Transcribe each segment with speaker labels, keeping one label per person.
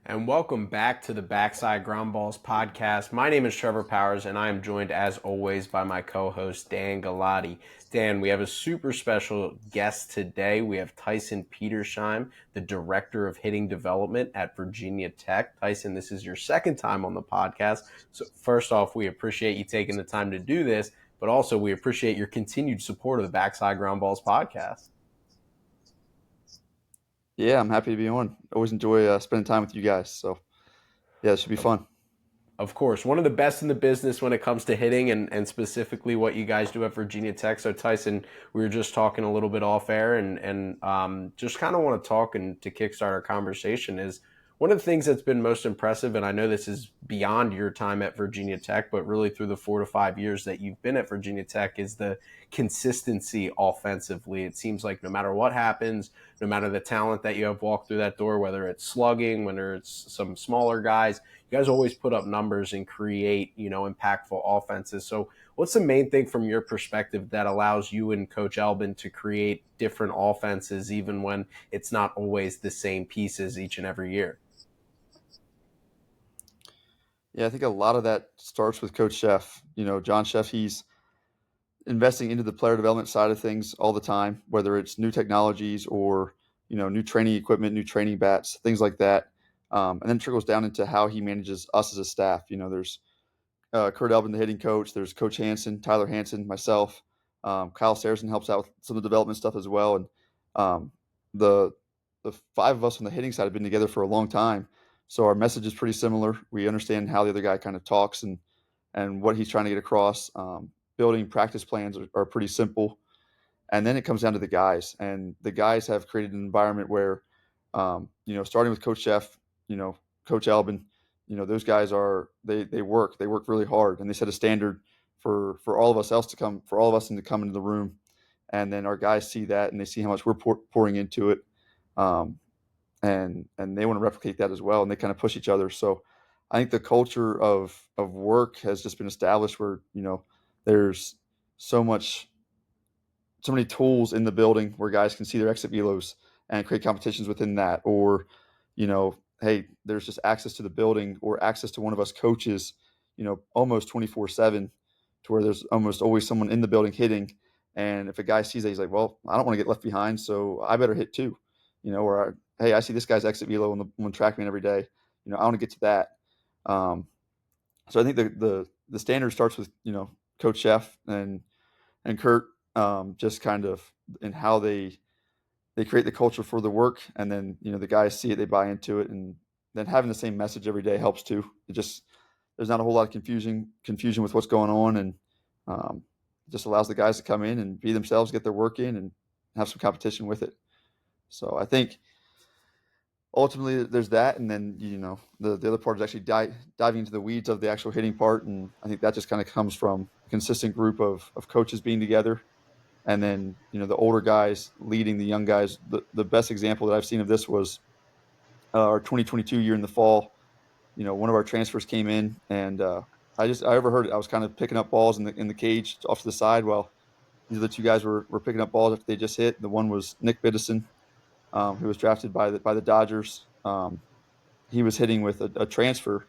Speaker 1: And welcome back to the Backside Ground Balls podcast. My name is Trevor Powers, and I am joined, as always, by my co-host Dan Galati. Dan, we have a super special guest today. We have Tyson Petersheim, the Director of Hitting Development at Virginia Tech. Tyson, this is your second time on the podcast. So first off, we appreciate you taking the time to do this, but also we appreciate your continued support of the Backside Ground Balls podcast.
Speaker 2: Yeah, I'm happy to be on. Always enjoy spending time with you guys. So, yeah, it should be fun.
Speaker 1: Of course, one of the best in the business when it comes to hitting and specifically what you guys do at Virginia Tech. So, Tyson, we were just talking a little bit off air and just kind of want to talk and to kickstart our conversation is one of the things that's been most impressive, and I know this is beyond your time at Virginia Tech, but really through the 4 to 5 years that you've been at Virginia Tech, is the consistency offensively. It seems like no matter what happens, no matter the talent that you have walked through that door, whether it's slugging, whether it's some smaller guys, you guys always put up numbers and create, impactful offenses. So what's the main thing from your perspective that allows you and Coach Albin to create different offenses, even when it's not always the same pieces each and every year?
Speaker 2: Yeah, I think a lot of that starts with Coach Chef. John Chef, he's investing into the player development side of things all the time, whether it's new technologies or, new training equipment, new training bats, things like that. And then it trickles down into how he manages us as a staff. There's Kurt Elvin, the hitting coach. There's Coach Hansen, Tyler Hansen, myself. Kyle Saracen helps out with some of the development stuff as well. And um, the the five of us on the hitting side have been together for a long time, so our message is pretty similar. We understand how the other guy kind of talks and what he's trying to get across. Building practice plans are pretty simple, and then it comes down to the guys. And the guys have created an environment where, starting with Coach Chef, Coach Albin, those guys they work really hard, and they set a standard for all of us else to come for all of us to come into the room, and then our guys see that and they see how much we're pouring into it, um, and they want to replicate that as well, and they kind of push each other. So I think the culture of work has just been established where there's so much so many tools in the building where guys can see their exit velos and create competitions within that, or hey, there's just access to the building or access to one of us coaches, almost 24/7, to where there's almost always someone in the building hitting. And if a guy sees that, he's like, well, I don't want to get left behind, so I better hit too. Or hey, I see this guy's exit velo on TrackMan every day. I want to get to that. Um, so I think the standard starts with Coach Chef and Kurt, just kind of in how they create the culture for the work, and then the guys see it, they buy into it, and then having the same message every day helps too. It just there's not a whole lot of confusion with what's going on, and it just allows the guys to come in and be themselves, get their work in, and have some competition with it. So I think ultimately there's that, and then the other part is actually diving into the weeds of the actual hitting part, and I think that just kind of comes from a consistent group of coaches being together, and then the older guys leading the young guys. The best example that I've seen of this was our 2022 year in the fall. One of our transfers came in, and I overheard it. I was kind of picking up balls in the cage off to the side while these other two guys were picking up balls after they just hit. The one was Nick Biddison, who was drafted by the Dodgers. He was hitting with a transfer,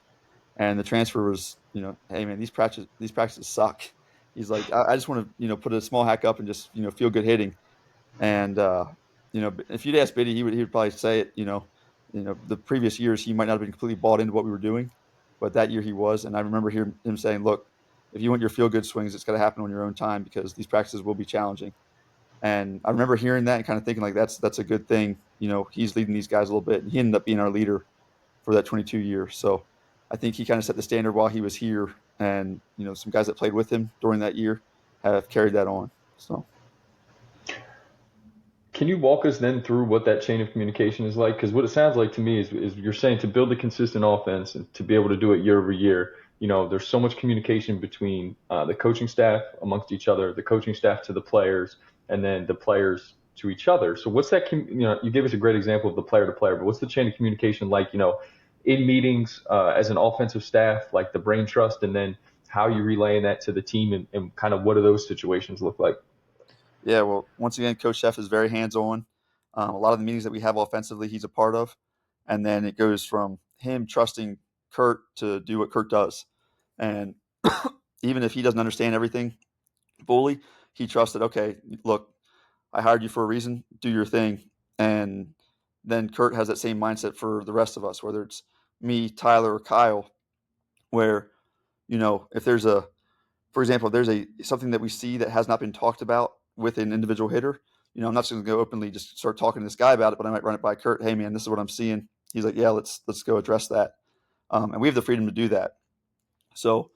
Speaker 2: and the transfer was, hey man, these practices suck. He's like, I just want to put a small hack up and just feel good hitting. And if you'd ask Biddy, he would probably say it. The previous years he might not have been completely bought into what we were doing, but that year he was. And I remember hearing him saying, "Look, if you want your feel good swings, it's got to happen on your own time because these practices will be challenging." And I remember hearing that and kind of thinking like that's a good thing. He's leading these guys a little bit, and he ended up being our leader for that 22 years. So I think he kind of set the standard while he was here, and some guys that played with him during that year have carried that on. So.
Speaker 3: Can you walk us then through what that chain of communication is like? Because what it sounds like to me is you're saying to build a consistent offense and to be able to do it year over year, there's so much communication between the coaching staff amongst each other, the coaching staff to the players, and then the players to each other. So what's that, you gave us a great example of the player to player, but what's the chain of communication like, in meetings as an offensive staff, like the brain trust, and then how you relaying that to the team and kind of what do those situations look like?
Speaker 2: Yeah, well, once again, Coach Chef is very hands-on. A lot of the meetings that we have offensively, he's a part of, and then it goes from him trusting Kurt to do what Kurt does. And even if he doesn't understand everything fully, he trusted, okay, look, I hired you for a reason, do your thing. And then Kurt has that same mindset for the rest of us, whether it's me, Tyler, or Kyle, where, if there's for example, if there's something that we see that has not been talked about with an individual hitter, I'm not just going to go openly just start talking to this guy about it, but I might run it by Kurt. Hey, man, this is what I'm seeing. He's like, yeah, let's go address that. And we have the freedom to do that. So,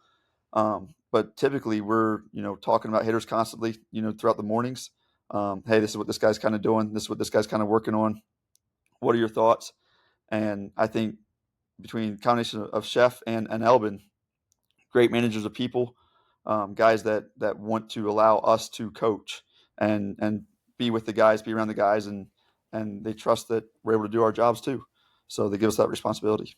Speaker 2: but typically we're talking about hitters constantly, throughout the mornings. Hey, this is what this guy's kind of doing. This is what this guy's kind of working on. What are your thoughts? And I think between combination of Chef and Elbin, great managers of people, guys that want to allow us to coach and be with the guys, be around the guys, and they trust that we're able to do our jobs too. So they give us that responsibility.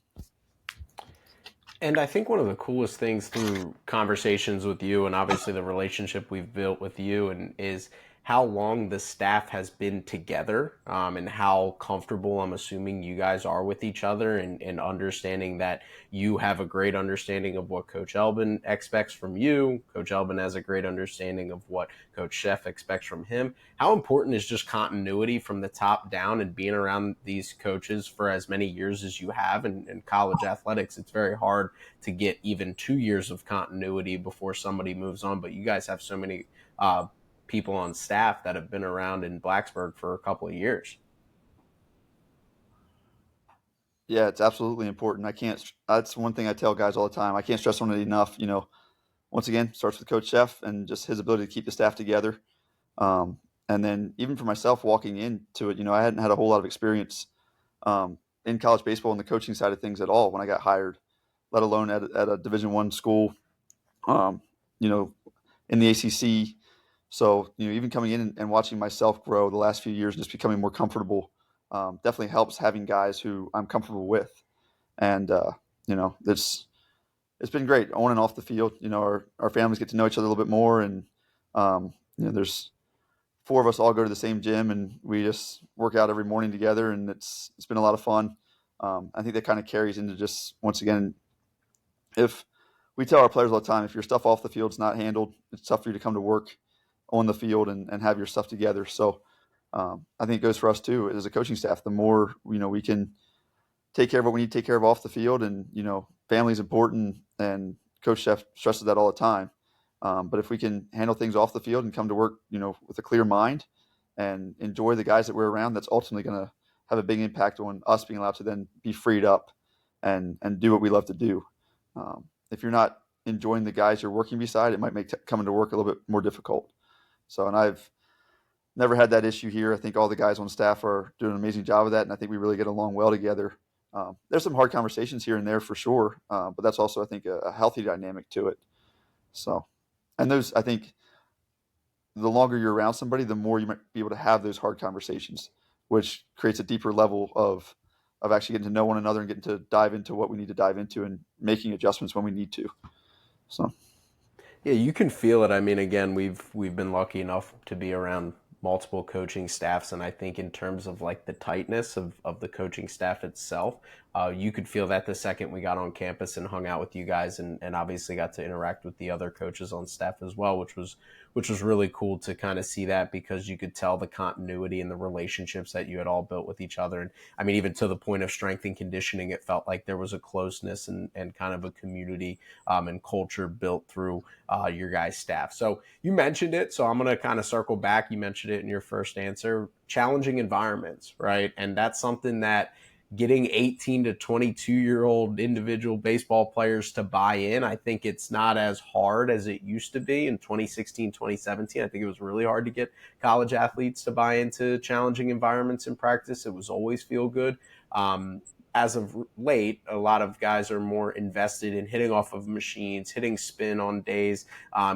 Speaker 1: And I think one of the coolest things through conversations with you, and obviously the relationship we've built with you, and is how long the staff has been together, and how comfortable I'm assuming you guys are with each other, and understanding that you have a great understanding of what Coach Elbin expects from you. Coach Elbin has a great understanding of what Coach Chef expects from him. How important is just continuity from the top down, and being around these coaches for as many years as you have in college athletics? It's very hard to get even 2 years of continuity before somebody moves on. But you guys have so many people on staff that have been around in Blacksburg for a couple of years.
Speaker 2: Yeah, it's absolutely important. I can't. That's one thing I tell guys all the time. I can't stress on it enough. Once again, starts with Coach Chef and just his ability to keep the staff together. Um, and then even for myself walking into it, I hadn't had a whole lot of experience in college baseball and the coaching side of things at all when I got hired, let alone at a Division I school, um, you know, in the ACC. So, even coming in and watching myself grow the last few years, just becoming more comfortable, definitely helps having guys who I'm comfortable with. And, it's been great on and off the field. Our families get to know each other a little bit more. And, there's four of us all go to the same gym and we just work out every morning together. And it's been a lot of fun. I think that kind of carries into just, once again, if we tell our players all the time, if your stuff off the field's not handled, it's tough for you to come to work on the field and have your stuff together. So I think it goes for us too as a coaching staff. The more we can take care of what we need to take care of off the field, and family is important, and Coach Chef stresses that all the time. But if we can handle things off the field and come to work, with a clear mind and enjoy the guys that we're around, that's ultimately going to have a big impact on us being allowed to then be freed up and do what we love to do. If you're not enjoying the guys you're working beside, it might make coming to work a little bit more difficult. So, and I've never had that issue here. I think all the guys on staff are doing an amazing job of that, and I think we really get along well together. There's some hard conversations here and there for sure, but that's also, I think, a healthy dynamic to it. So, and those, I think, the longer you're around somebody, the more you might be able to have those hard conversations, which creates a deeper level of actually getting to know one another and getting to dive into what we need to dive into and making adjustments when we need to. So.
Speaker 1: Yeah, you can feel it. I mean, again, we've been lucky enough to be around multiple coaching staffs, and I think in terms of like the tightness of the coaching staff itself, you could feel that the second we got on campus and hung out with you guys, and obviously got to interact with the other coaches on staff as well, which was really cool to kind of see that, because you could tell the continuity and the relationships that you had all built with each other. And I mean, even to the point of strength and conditioning, it felt like there was a closeness and kind of a community and culture built through your guys' staff. So you mentioned it, so I'm going to kind of circle back. You mentioned it in your first answer, challenging environments, right? And that's something that getting 18 to 22-year-old individual baseball players to buy in, I think it's not as hard as it used to be in 2016, 2017. I think it was really hard to get college athletes to buy into challenging environments in practice. It was always feel good. As of late, a lot of guys are more invested in hitting off of machines, hitting spin on days,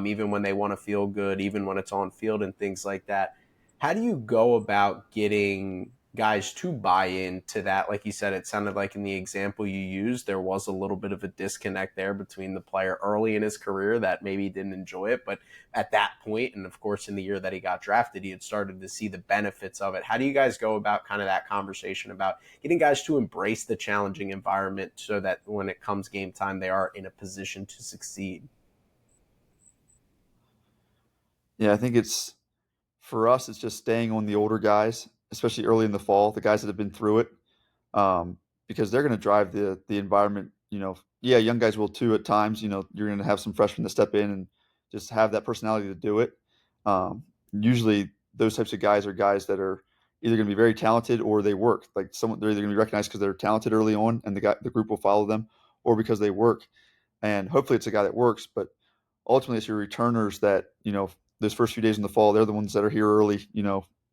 Speaker 1: even when they want to feel good, even when it's on field and things like that. How do you go about getting guys to buy into that? Like you said, it sounded like in the example you used, there was a little bit of a disconnect there between the player early in his career that maybe didn't enjoy it, but at that point, and of course in the year that he got drafted, he had started to see the benefits of it. How do you guys go about kind of that conversation about getting guys to embrace the challenging environment so that when it comes game time, they are in a position to succeed?
Speaker 2: Yeah, I think for us, it's just staying on the older guys, especially early in the fall, the guys that have been through it, um, because they're going to drive the environment. Yeah, young guys will too at times. You're going to have some freshmen that step in and just have that personality to do it. Usually, those types of guys are guys that are either going to be very talented or they work. Like they're either going to be recognized because they're talented early on, and the group will follow them, or because they work. And hopefully, it's a guy that works. But ultimately, it's your returners that those first few days in the fall. They're the ones that are here early.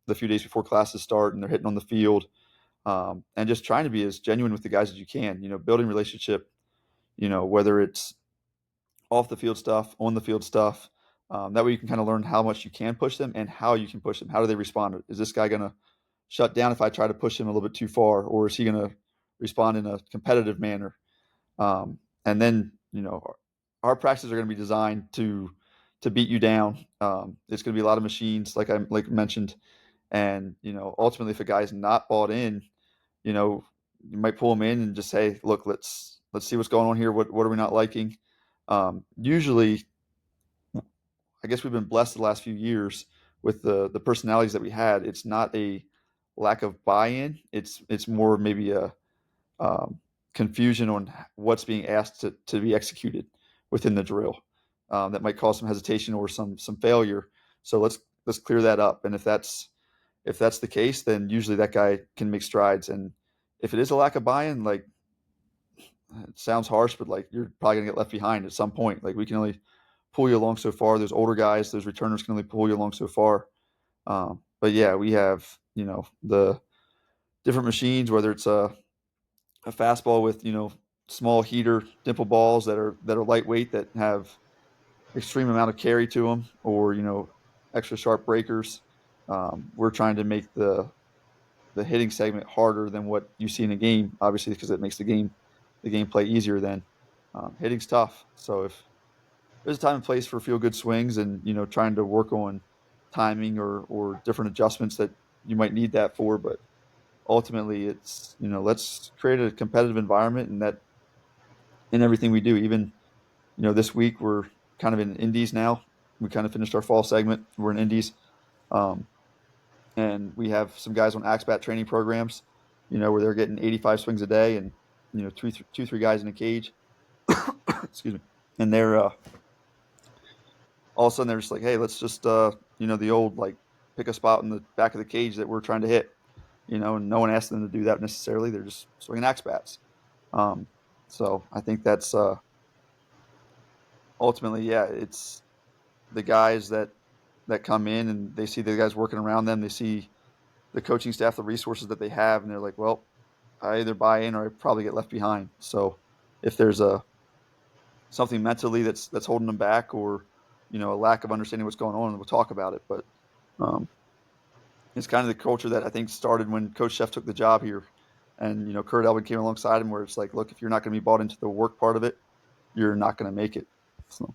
Speaker 2: The few days before classes start, and they're hitting on the field, and just trying to be as genuine with the guys as you can. Building relationship. Whether it's off the field stuff, on the field stuff. That way you can kind of learn how much you can push them and how you can push them. How do they respond? Is this guy going to shut down if I try to push him a little bit too far, or is he going to respond in a competitive manner? And then our practices are going to be designed to beat you down. It's going to be a lot of machines, like mentioned, and ultimately, if a guy's not bought in, you know, you might pull him in and just say, "Look, let's see what's going on here. What are we not liking?" Usually, I guess we've been blessed the last few years with the personalities that we had. It's not a lack of buy-in. It's more maybe a um, confusion on what's being asked to be executed within the drill. That might cause some hesitation or some failure. So let's clear that up. And if that's the case, then usually that guy can make strides. And if it is a lack of buy-in, like it sounds harsh, but like you're probably gonna get left behind at some point. Like we can only pull you along so far. Those older guys, those returners can only pull you along so far. But yeah, we have the different machines, whether it's a fastball with small heater dimple balls that are lightweight that have extreme amount of carry to them, or extra sharp breakers. We're trying to make the hitting segment harder than what you see in a game, obviously, because it makes the game play easier. Then hitting's tough. So if there's a time and place for feel good swings, and trying to work on timing or different adjustments that you might need that for, but ultimately it's let's create a competitive environment, and that in everything we do. Even this week we're kind of in indies now. We kind of finished our fall segment. We're in indies, um, and we have some guys on axbat training programs, where they're getting 85 swings a day, and two three guys in a cage. Excuse me. And they're all of a sudden they're just like, hey, let's just the old like pick a spot in the back of the cage that we're trying to hit. And no one asked them to do that necessarily. They're just swinging axe bats. Um, so I think that's ultimately, yeah, it's the guys that come in and they see the guys working around them. They see the coaching staff, the resources that they have, and they're like, well, I either buy in or I probably get left behind. So if there's a something mentally that's holding them back, or a lack of understanding what's going on, we'll talk about it. But um, it's kind of the culture that I think started when Coach Chef took the job here, and Kurt Elvin came alongside him, where it's like, look, if you're not going to be bought into the work part of it, you're not going to make it. So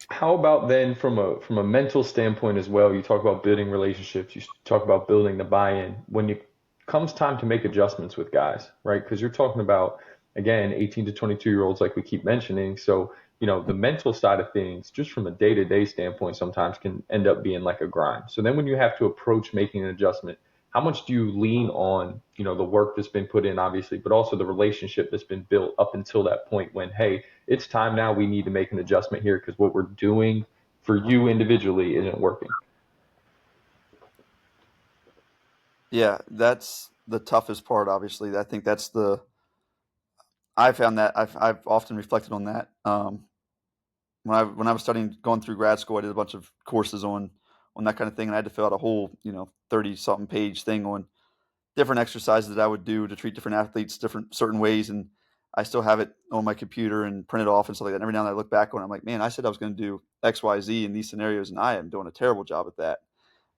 Speaker 3: How about then from a mental standpoint as well? You talk about building relationships. You talk about building the buy-in. When it comes time to make adjustments with guys, right? Because you're talking about again 18 to 22-year-olds, like we keep mentioning. So the mental side of things, just from a day-to-day standpoint, sometimes can end up being like a grind. So then when you have to approach making an adjustment, how much do you lean on the work that's been put in, obviously, but also the relationship that's been built up until that point when, hey, it's time now, we need to make an adjustment here because what we're doing for you individually isn't working.
Speaker 2: yeah, that's the toughest part. Obviously, I think that's the I found that I've often reflected on that. When I was studying, going through grad school, I did a bunch of courses on that kind of thing, and I had to fill out a whole 30 something page thing on different exercises that I would do to treat different athletes different certain ways, and I still have it on my computer and print it off and stuff like that. And every now and then I look back on it, I'm like, man, I said I was going to do X, Y, Z in these scenarios, and I am doing a terrible job at that.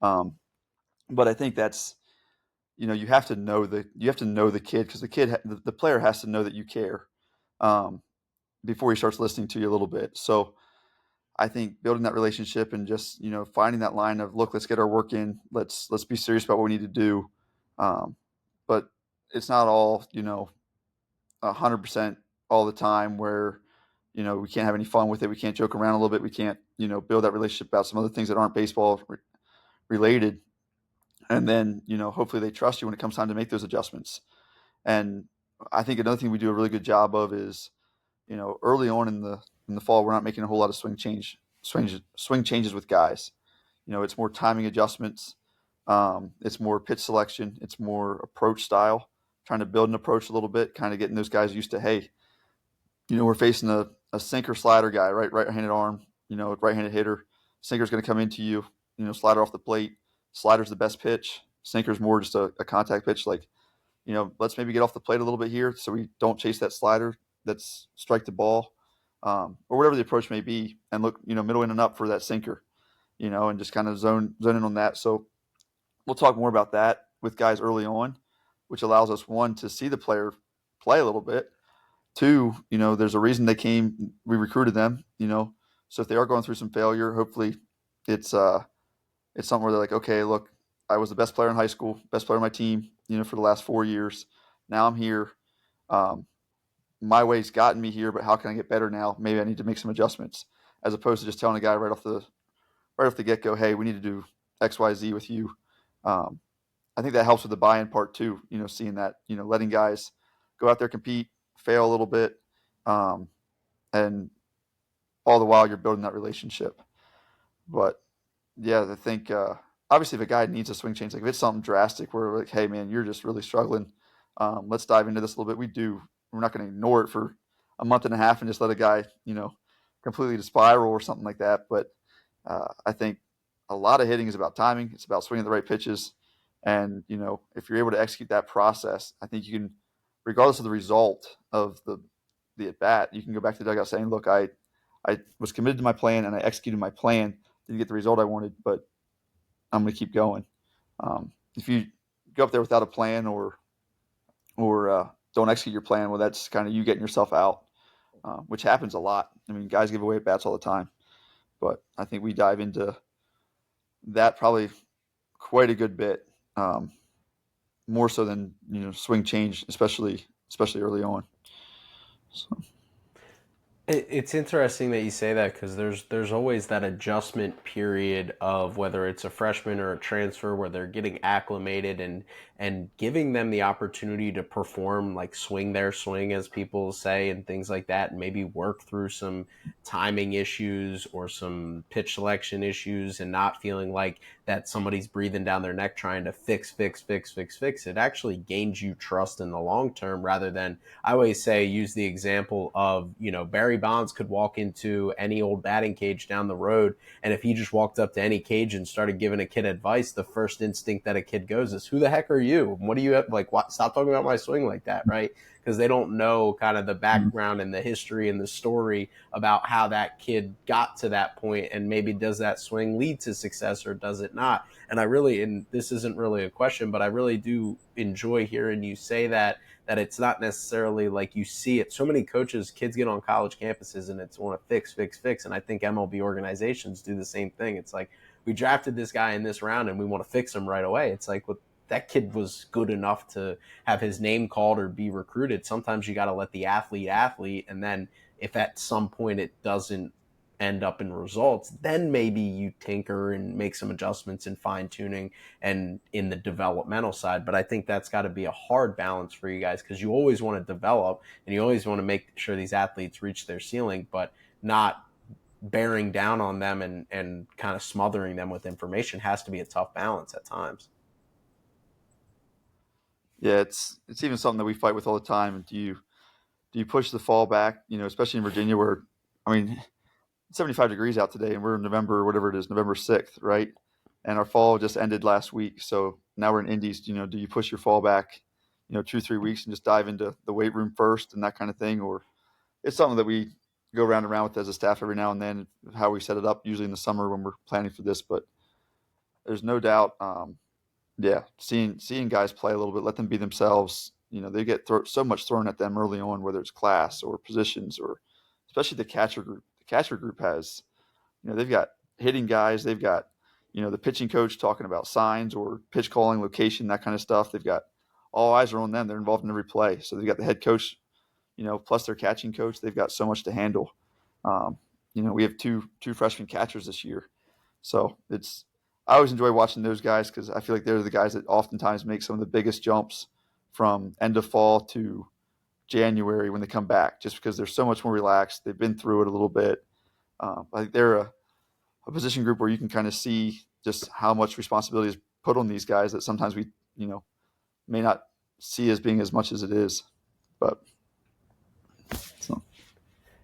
Speaker 2: Um, But I think that's, you have to know the kid, because the player has to know that you care, um, before he starts listening to you a little bit. So I think building that relationship and just, finding that line of, look, let's get our work in. Let's be serious about what we need to do. Um, but it's not all, 100% all the time where, we can't have any fun with it. We can't joke around a little bit. We can't, build that relationship about some other things that aren't baseball related. And then, hopefully they trust you when it comes time to make those adjustments. And I think another thing we do a really good job of is, early on in the fall, we're not making a whole lot of swing changes with guys. It's more timing adjustments. It's more pitch selection. It's more approach style, trying to build an approach a little bit, kind of getting those guys used to, hey, we're facing a sinker slider guy, right-handed arm, right-handed hitter. Sinker's going to come into you, slider off the plate. Slider's the best pitch. Sinker's more just a contact pitch. Like, let's maybe get off the plate a little bit here so we don't chase that slider. Let's strike the ball, or whatever the approach may be, and look, middle in and up for that sinker, and just kind of zone in on that. So we'll talk more about that with guys early on, which allows us, one, to see the player play a little bit. Two, there's a reason they came. We recruited them, so if they are going through some failure, hopefully it's something where they're like, okay, look, I was the best player in high school, best player on my team, for the last 4 years. Now I'm here. Um, my way's gotten me here, but how can I get better now? Maybe I need to make some adjustments, as opposed to just telling a guy right off the get go, hey, we need to do X, Y, Z with you. Um, I think that helps with the buy-in part too. Seeing that, letting guys go out there, compete, fail a little bit, um, and all the while you're building that relationship. But yeah, I think obviously if a guy needs a swing change, like if it's something drastic where we're like, hey man, you're just really struggling, let's dive into this a little bit. We're not going to ignore it for a month and a half and just let a guy, completely to spiral or something like that. But I think a lot of hitting is about timing. It's about swinging the right pitches. And, if you're able to execute that process, I think you can, regardless of the result of the at bat, you can go back to the dugout saying, look, I was committed to my plan and I executed my plan. Didn't get the result I wanted, but I'm going to keep going. If you go up there without a plan or don't execute your plan, well, that's kind of you getting yourself out, which happens a lot. I mean, guys give away at bats all the time, but I think we dive into that probably quite a good bit, more so than swing change, especially early on. So.
Speaker 1: It's interesting that you say that because there's always that adjustment period of whether it's a freshman or a transfer where they're getting acclimated and giving them the opportunity to perform, like swing their swing, as people say, and things like that, and maybe work through some timing issues or some pitch selection issues and not feeling like that somebody's breathing down their neck trying to fix. It actually gains you trust in the long term rather than, I always say, use the example of, Barry Bonds could walk into any old batting cage down the road. And if he just walked up to any cage and started giving a kid advice, the first instinct that a kid goes is, who the heck are you? What do you have? Like, what? Stop talking about my swing like that, right? Because they don't know kind of the background and the history and the story about how that kid got to that point, and maybe does that swing lead to success or does it not? And this isn't really a question, but I really do enjoy hearing you say that it's not necessarily like you see it. So many coaches, kids get on college campuses and it's want to fix. And I think MLB organizations do the same thing. It's like, we drafted this guy in this round and we want to fix him right away. It's like, well, that kid was good enough to have his name called or be recruited. Sometimes you got to let the athlete. And then if at some point it doesn't end up in results, then maybe you tinker and make some adjustments and fine tuning and in the developmental side. But I think that's got to be a hard balance for you guys because you always want to develop and you always want to make sure these athletes reach their ceiling, but not bearing down on them and kind of smothering them with information has to be a tough balance at times.
Speaker 2: Yeah, it's even something that we fight with all the time. Do you push the fall back? Especially in Virginia, where, I mean, it's 75 degrees out today, and we're in November, whatever it is, November 6th, right? And our fall just ended last week, so now we're in Indies. Do you push your fall back, 2-3 weeks, and just dive into the weight room first and that kind of thing, or it's something that we go round and round with as a staff every now and then, how we set it up, usually in the summer when we're planning for this. But there's no doubt, Yeah, seeing guys play a little bit, let them be themselves. They get so much thrown at them early on, whether it's class or positions or especially the catcher group. The catcher group has, they've got hitting guys, they've got, the pitching coach talking about signs or pitch calling, location, that kind of stuff. They've got all eyes are on them. They're involved in every play. So they've got the head coach, plus their catching coach. They've got so much to handle. Um, we have two freshman catchers this year, so I always enjoy watching those guys because I feel like they're the guys that oftentimes make some of the biggest jumps from end of fall to January when they come back, just because they're so much more relaxed. They've been through it a little bit. I think they're a position group where you can kind of see just how much responsibility is put on these guys that sometimes we, may not see as being as much as it is. But so.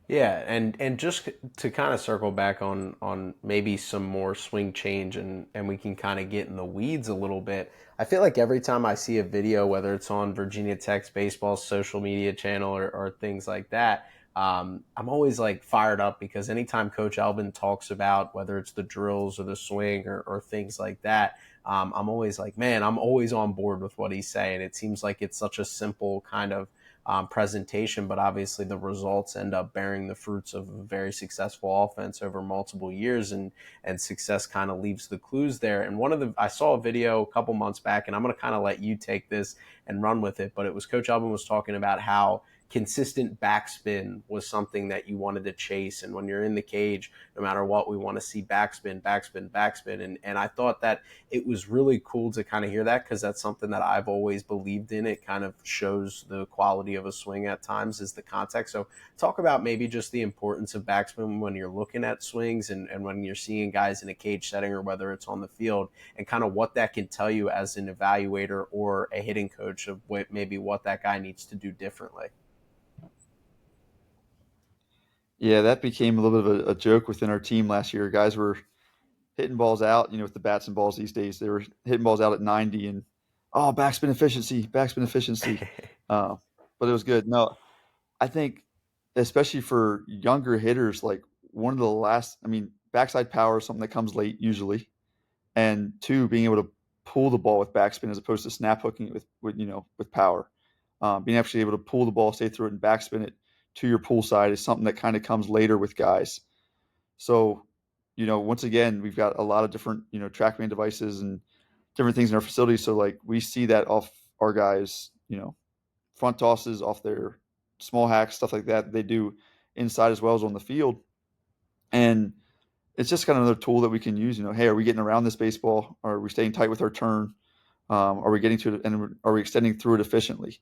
Speaker 1: Yeah, and just to kind of circle back on maybe some more swing change and we can kind of get in the weeds a little bit. I feel like every time I see a video, whether it's on Virginia Tech's baseball social media channel or things like that, I'm always like fired up because anytime Coach Alvin talks about whether it's the drills or the swing or things like that, I'm always like, man, I'm always on board with what he's saying. It seems like it's such a simple kind of presentation, but obviously the results end up bearing the fruits of a very successful offense over multiple years, and success kind of leaves the clues there. And I saw a video a couple months back, and I'm going to kind of let you take this and run with it, but it was Coach Alvin was talking about how consistent backspin was something that you wanted to chase. And when you're in the cage, no matter what, we want to see backspin, backspin, backspin. And I thought that it was really cool to kind of hear that because that's something that I've always believed in. It kind of shows the quality of a swing at times is the context. So talk about maybe just the importance of backspin when you're looking at swings and when you're seeing guys in a cage setting or whether it's on the field, and kind of what that can tell you as an evaluator or a hitting coach of maybe what that guy needs to do differently.
Speaker 2: Yeah, that became a little bit of a joke within our team last year. Guys were hitting balls out, with the bats and balls these days. They were hitting balls out at 90 and, oh, backspin efficiency, backspin efficiency. Uh, but it was good. No, I think, especially for younger hitters, like one of the last, backside power is something that comes late usually. And two, being able to pull the ball with backspin as opposed to snap hooking it with power. Being actually able to pull the ball, stay through it, and backspin it to your pull side is something that kind of comes later with guys. So, once again, we've got a lot of different, TrackMan devices and different things in our facility. So, like, we see that off our guys, front tosses, off their small hacks, stuff like that they do inside as well as on the field. And it's just kind of another tool that we can use. Hey, are we getting around this baseball? Are we staying tight with our turn? Are we getting to it, and are we extending through it efficiently?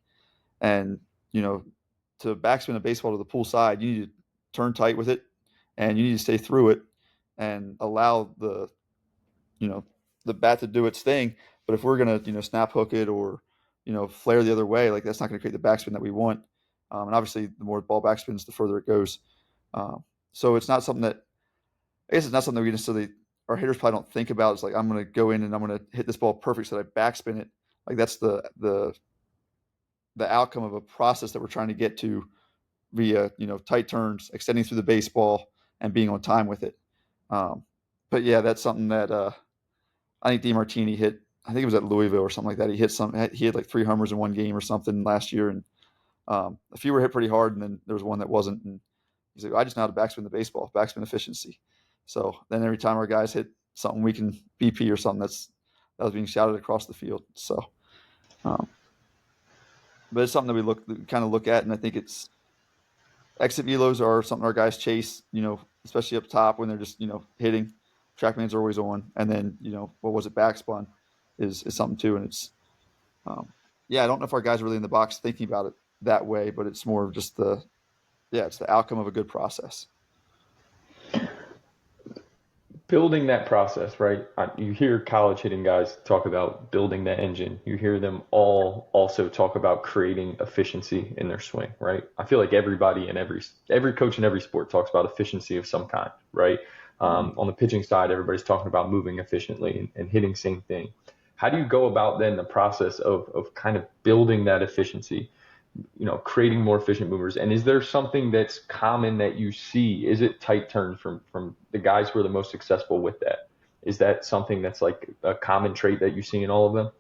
Speaker 2: And to backspin a baseball to the pull side, you need to turn tight with it, and you need to stay through it, and allow you know the bat to do its thing. But if we're gonna snap hook it or flare the other way, like that's not going to create the backspin that we want. And obviously, the more ball backspins, the further it goes. So it's not something that I guess it's not something we necessarily our hitters probably don't think about. It's like I'm going to go in and I'm going to hit this ball perfect so that I backspin it. Like that's the outcome of a process that we're trying to get to via tight turns, extending through the baseball, and being on time with it. But yeah, that's something that I think DeMartini hit. I think it was at Louisville or something like that. He had like 3 homers in one game or something last year, and a few were hit pretty hard, and then there was one that wasn't. And he's like, I just know how to backspin the baseball, backspin efficiency. So then every time our guys hit something we can BP or something that was being shouted across the field. So, um, but it's something that we kind of look at, and I think it's exit velos are something our guys chase. Especially up top when they're just hitting. Trackmans are always on, and then what was it, backspin is something too, and it's yeah, I don't know if our guys are really in the box thinking about it that way, but it's more of just it's the outcome of a good process.
Speaker 3: Building that process, right? You hear college hitting guys talk about building the engine. You hear them all also talk about creating efficiency in their swing, right? I feel like everybody in every coach in every sport talks about efficiency of some kind, right? On the pitching side, everybody's talking about moving efficiently and hitting same thing. How do you go about then the process of kind of building that efficiency, creating more efficient movers? And is there something that's common that you see? Is it tight turns from the guys who are the most successful with that? Is that something that's like a common trait that you see in all of them?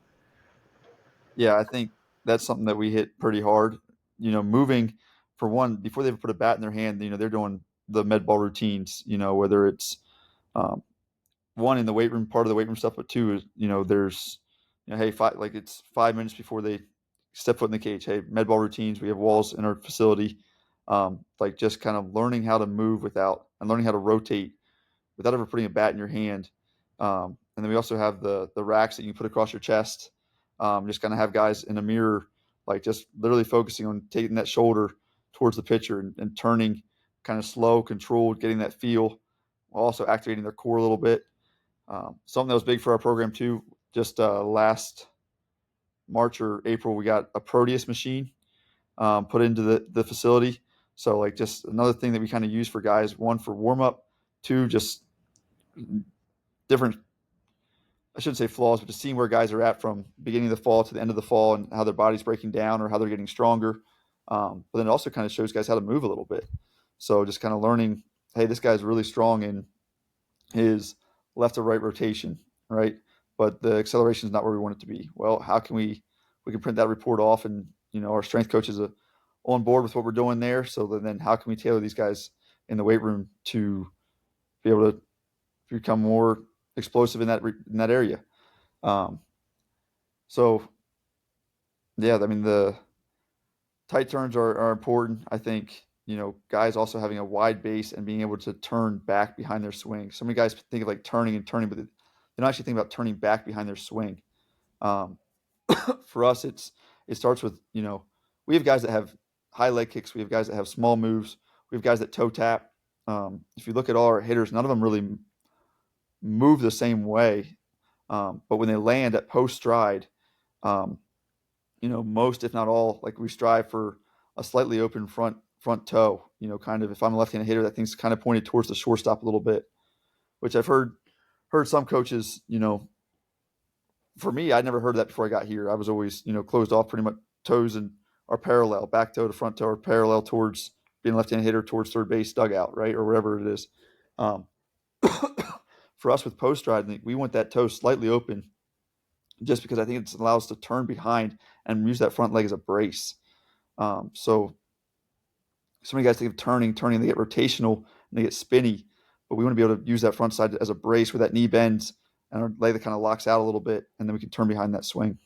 Speaker 2: Yeah, I think that's something that we hit pretty hard. Moving for one, before they ever put a bat in their hand, they're doing the med ball routines, whether it's um, one in the weight room, part of the weight room stuff, but two is, there's, hey, like it's 5 minutes before they step foot in the cage. Hey, med ball routines. We have walls in our facility. Like just kind of learning how to move without and learning how to rotate without ever putting a bat in your hand. And then we also have the racks that you put across your chest. Just kind of have guys in a mirror, like just literally focusing on taking that shoulder towards the pitcher and turning kind of slow, controlled, getting that feel, while also activating their core a little bit. Something that was big for our program too. Just last March or April, we got a Proteus machine put into the facility. So like just another thing that we kind of use for guys. One for warm up, two just different. I shouldn't say flaws, but just seeing where guys are at from beginning of the fall to the end of the fall and how their body's breaking down or how they're getting stronger. But then it also kind of shows guys how to move a little bit. So just kind of learning, hey, this guy's really strong in his left to right rotation, right? But the acceleration is not where we want it to be. Well, how can we can print that report off, and our strength coaches are on board with what we're doing there. So then how can we tailor these guys in the weight room to be able to become more explosive in that area? Um, so yeah, I mean the tight turns are important. I think guys also having a wide base and being able to turn back behind their swing. So many guys think of like turning and turning, but they don't actually think about turning back behind their swing. Um, for us, it starts with we have guys that have high leg kicks, we have guys that have small moves, we have guys that toe tap. If you look at all our hitters, none of them really move the same way. But when they land at post stride, um, most if not all, like we strive for a slightly open front toe. Kind of if I'm a left-handed hitter, that thing's kind of pointed towards the shortstop a little bit, which I've heard some coaches. For me, I'd never heard that before I got here. I was always closed off pretty much. Toes and are parallel, back toe to front toe are parallel towards being a left-handed hitter towards third base dugout, right, or wherever it is. Um, for us with post stride, we want that toe slightly open, just because I think it allows us to turn behind and use that front leg as a brace. So many guys think of turning, they get rotational and they get spinny, but we want to be able to use that front side as a brace where that knee bends and our leg that kind of locks out a little bit, and then we can turn behind that swing.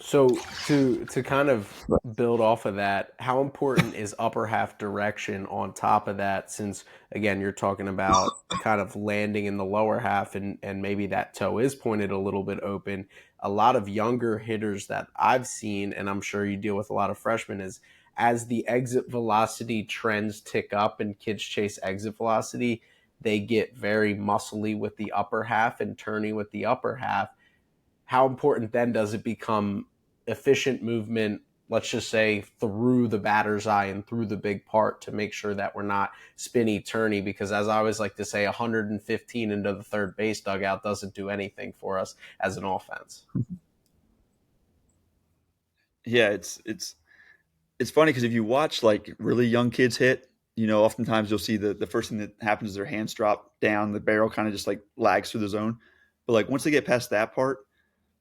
Speaker 1: So to kind of build off of that, how important is upper half direction on top of that? Since again, you're talking about kind of landing in the lower half, and maybe that toe is pointed a little bit open. A lot of younger hitters that I've seen, and I'm sure you deal with a lot of freshmen, is as the exit velocity trends tick up and kids chase exit velocity, they get very muscly with the upper half and turning with the upper half. How important then does it become efficient movement, let's just say through the batter's eye and through the big part, to make sure that we're not spinny turny? Because as I always like to say, 115 into the third base dugout doesn't do anything for us as an offense.
Speaker 2: Yeah, it's funny because if you watch like really young kids hit, oftentimes you'll see the first thing that happens is their hands drop down, the barrel kind of just like lags through the zone. But like once they get past that part,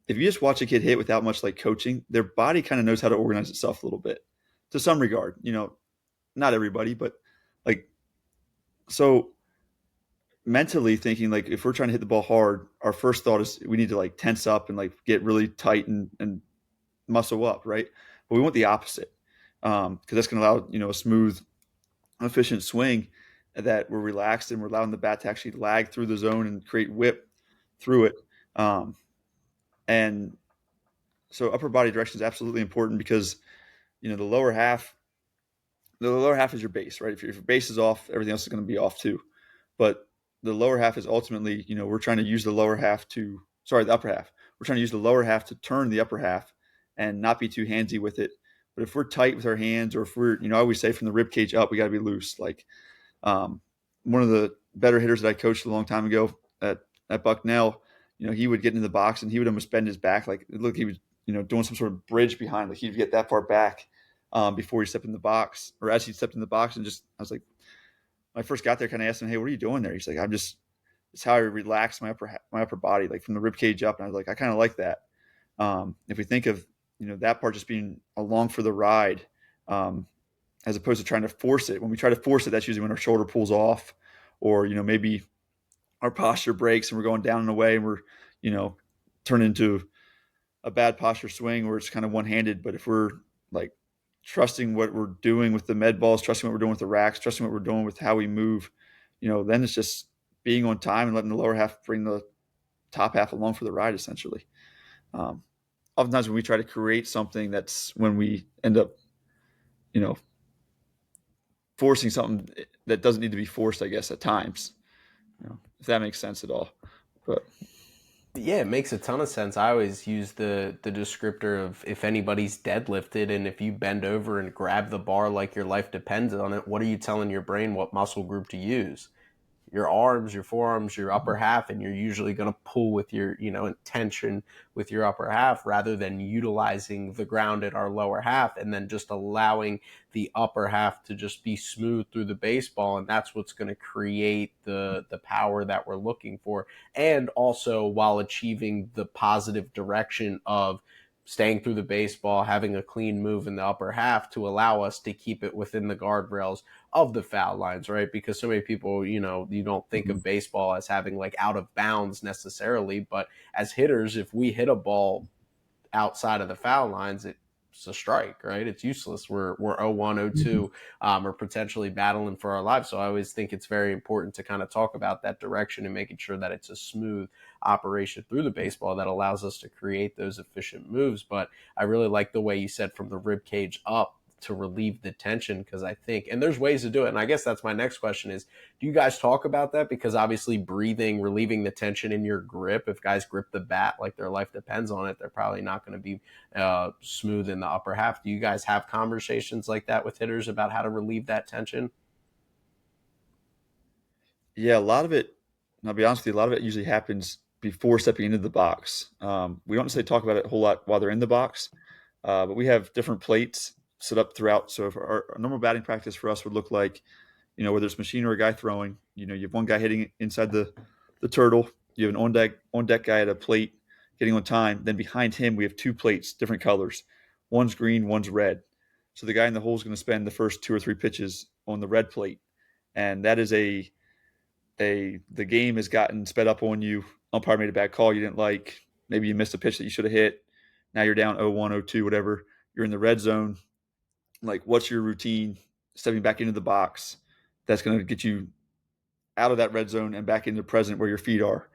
Speaker 2: if you just watch a kid hit without much like coaching, their body kind of knows how to organize itself a little bit to some regard. Not everybody, but like so mentally thinking like if we're trying to hit the ball hard, our first thought is we need to like tense up and like get really tight and muscle up, right? But we want the opposite because that's going to allow a smooth, efficient swing that we're relaxed and we're allowing the bat to actually lag through the zone and create whip through it. Um, and so upper body direction is absolutely important because the lower half is your base, right? If your base is off, everything else is going to be off too. But the lower half is ultimately, we're trying to use the upper half. We're trying to use the lower half to turn the upper half and not be too handsy with it. But if we're tight with our hands, or if we're, I always say from the rib cage up, we got to be loose. Like one of the better hitters that I coached a long time ago at Bucknell, he would get into the box and he would almost bend his back. Like, look, he was, doing some sort of bridge behind, like he'd get that far back before he stepped in the box, or as he stepped in the box. And I was like, I first got there, kind of asked him, "Hey, what are you doing there?" He's like, it's how I relax my upper body, like from the rib cage up. And I was like, I kind of like that. If we think of that part just being along for the ride, um, as opposed to trying to force it. When we try to force it, that's usually when our shoulder pulls off, or maybe our posture breaks and we're going down and away, and we're turning into a bad posture swing where it's kind of one handed. But if we're like trusting what we're doing with the med balls, trusting what we're doing with the racks, trusting what we're doing with how we move, then it's just being on time and letting the lower half bring the top half along for the ride, essentially. Um, Oftentimes when we try to create something, that's when we end up, you know, forcing something that doesn't need to be forced, I guess, at times, if that makes sense at all. But
Speaker 1: Yeah, it makes a ton of sense. I always use the descriptor of if anybody's deadlifted and if you bend over and grab the bar like your life depends on it, what are you telling your brain what muscle group to use? Your arms, your forearms, your upper half, and you're usually going to pull with your, intention with your upper half rather than utilizing the ground at our lower half and then just allowing the upper half to just be smooth through the baseball. And that's what's going to create the power that we're looking for. And also while achieving the positive direction of staying through the baseball, having a clean move in the upper half to allow us to keep it within the guardrails of the foul lines, right? Because so many people, you don't think
Speaker 2: mm-hmm.
Speaker 1: of baseball as having like out of bounds necessarily, but as hitters, if we hit a ball outside of the foul lines, it's a strike, right? It's useless. We're 0-1, 0-2, or potentially battling for our lives. So I always think it's very important to kind of talk about that direction and making sure that it's a smooth operation through the baseball that allows us to create those efficient moves. But I really like the way you said from the rib cage up to relieve the tension, because I think, and there's ways to do it. And I guess that's my next question is, do you guys talk about that? Because obviously breathing, relieving the tension in your grip, if guys grip the bat like their life depends on it, they're probably not going to be smooth in the upper half. Do you guys have conversations like that with hitters about how to relieve that tension?
Speaker 2: Yeah, a lot of it, and I'll be honest with you, a lot of it usually happens before stepping into the box. We don't necessarily talk about it a whole lot while they're in the box, but we have different plates set up throughout. So if our normal batting practice for us would look like, whether it's machine or a guy throwing, you have one guy hitting inside the turtle, you have an on deck guy at a plate getting on time. Then behind him, we have two plates, different colors. One's green, one's red. So the guy in the hole is going to spend the first two or three pitches on the red plate, and that is the game has gotten sped up on you. Umpire made a bad call you didn't like. Maybe you missed a pitch that you should have hit. Now you're down 0-1, 0-2, whatever. You're in the red zone. Like, what's your routine stepping back into the box that's going to get you out of that red zone and back into present where your feet are?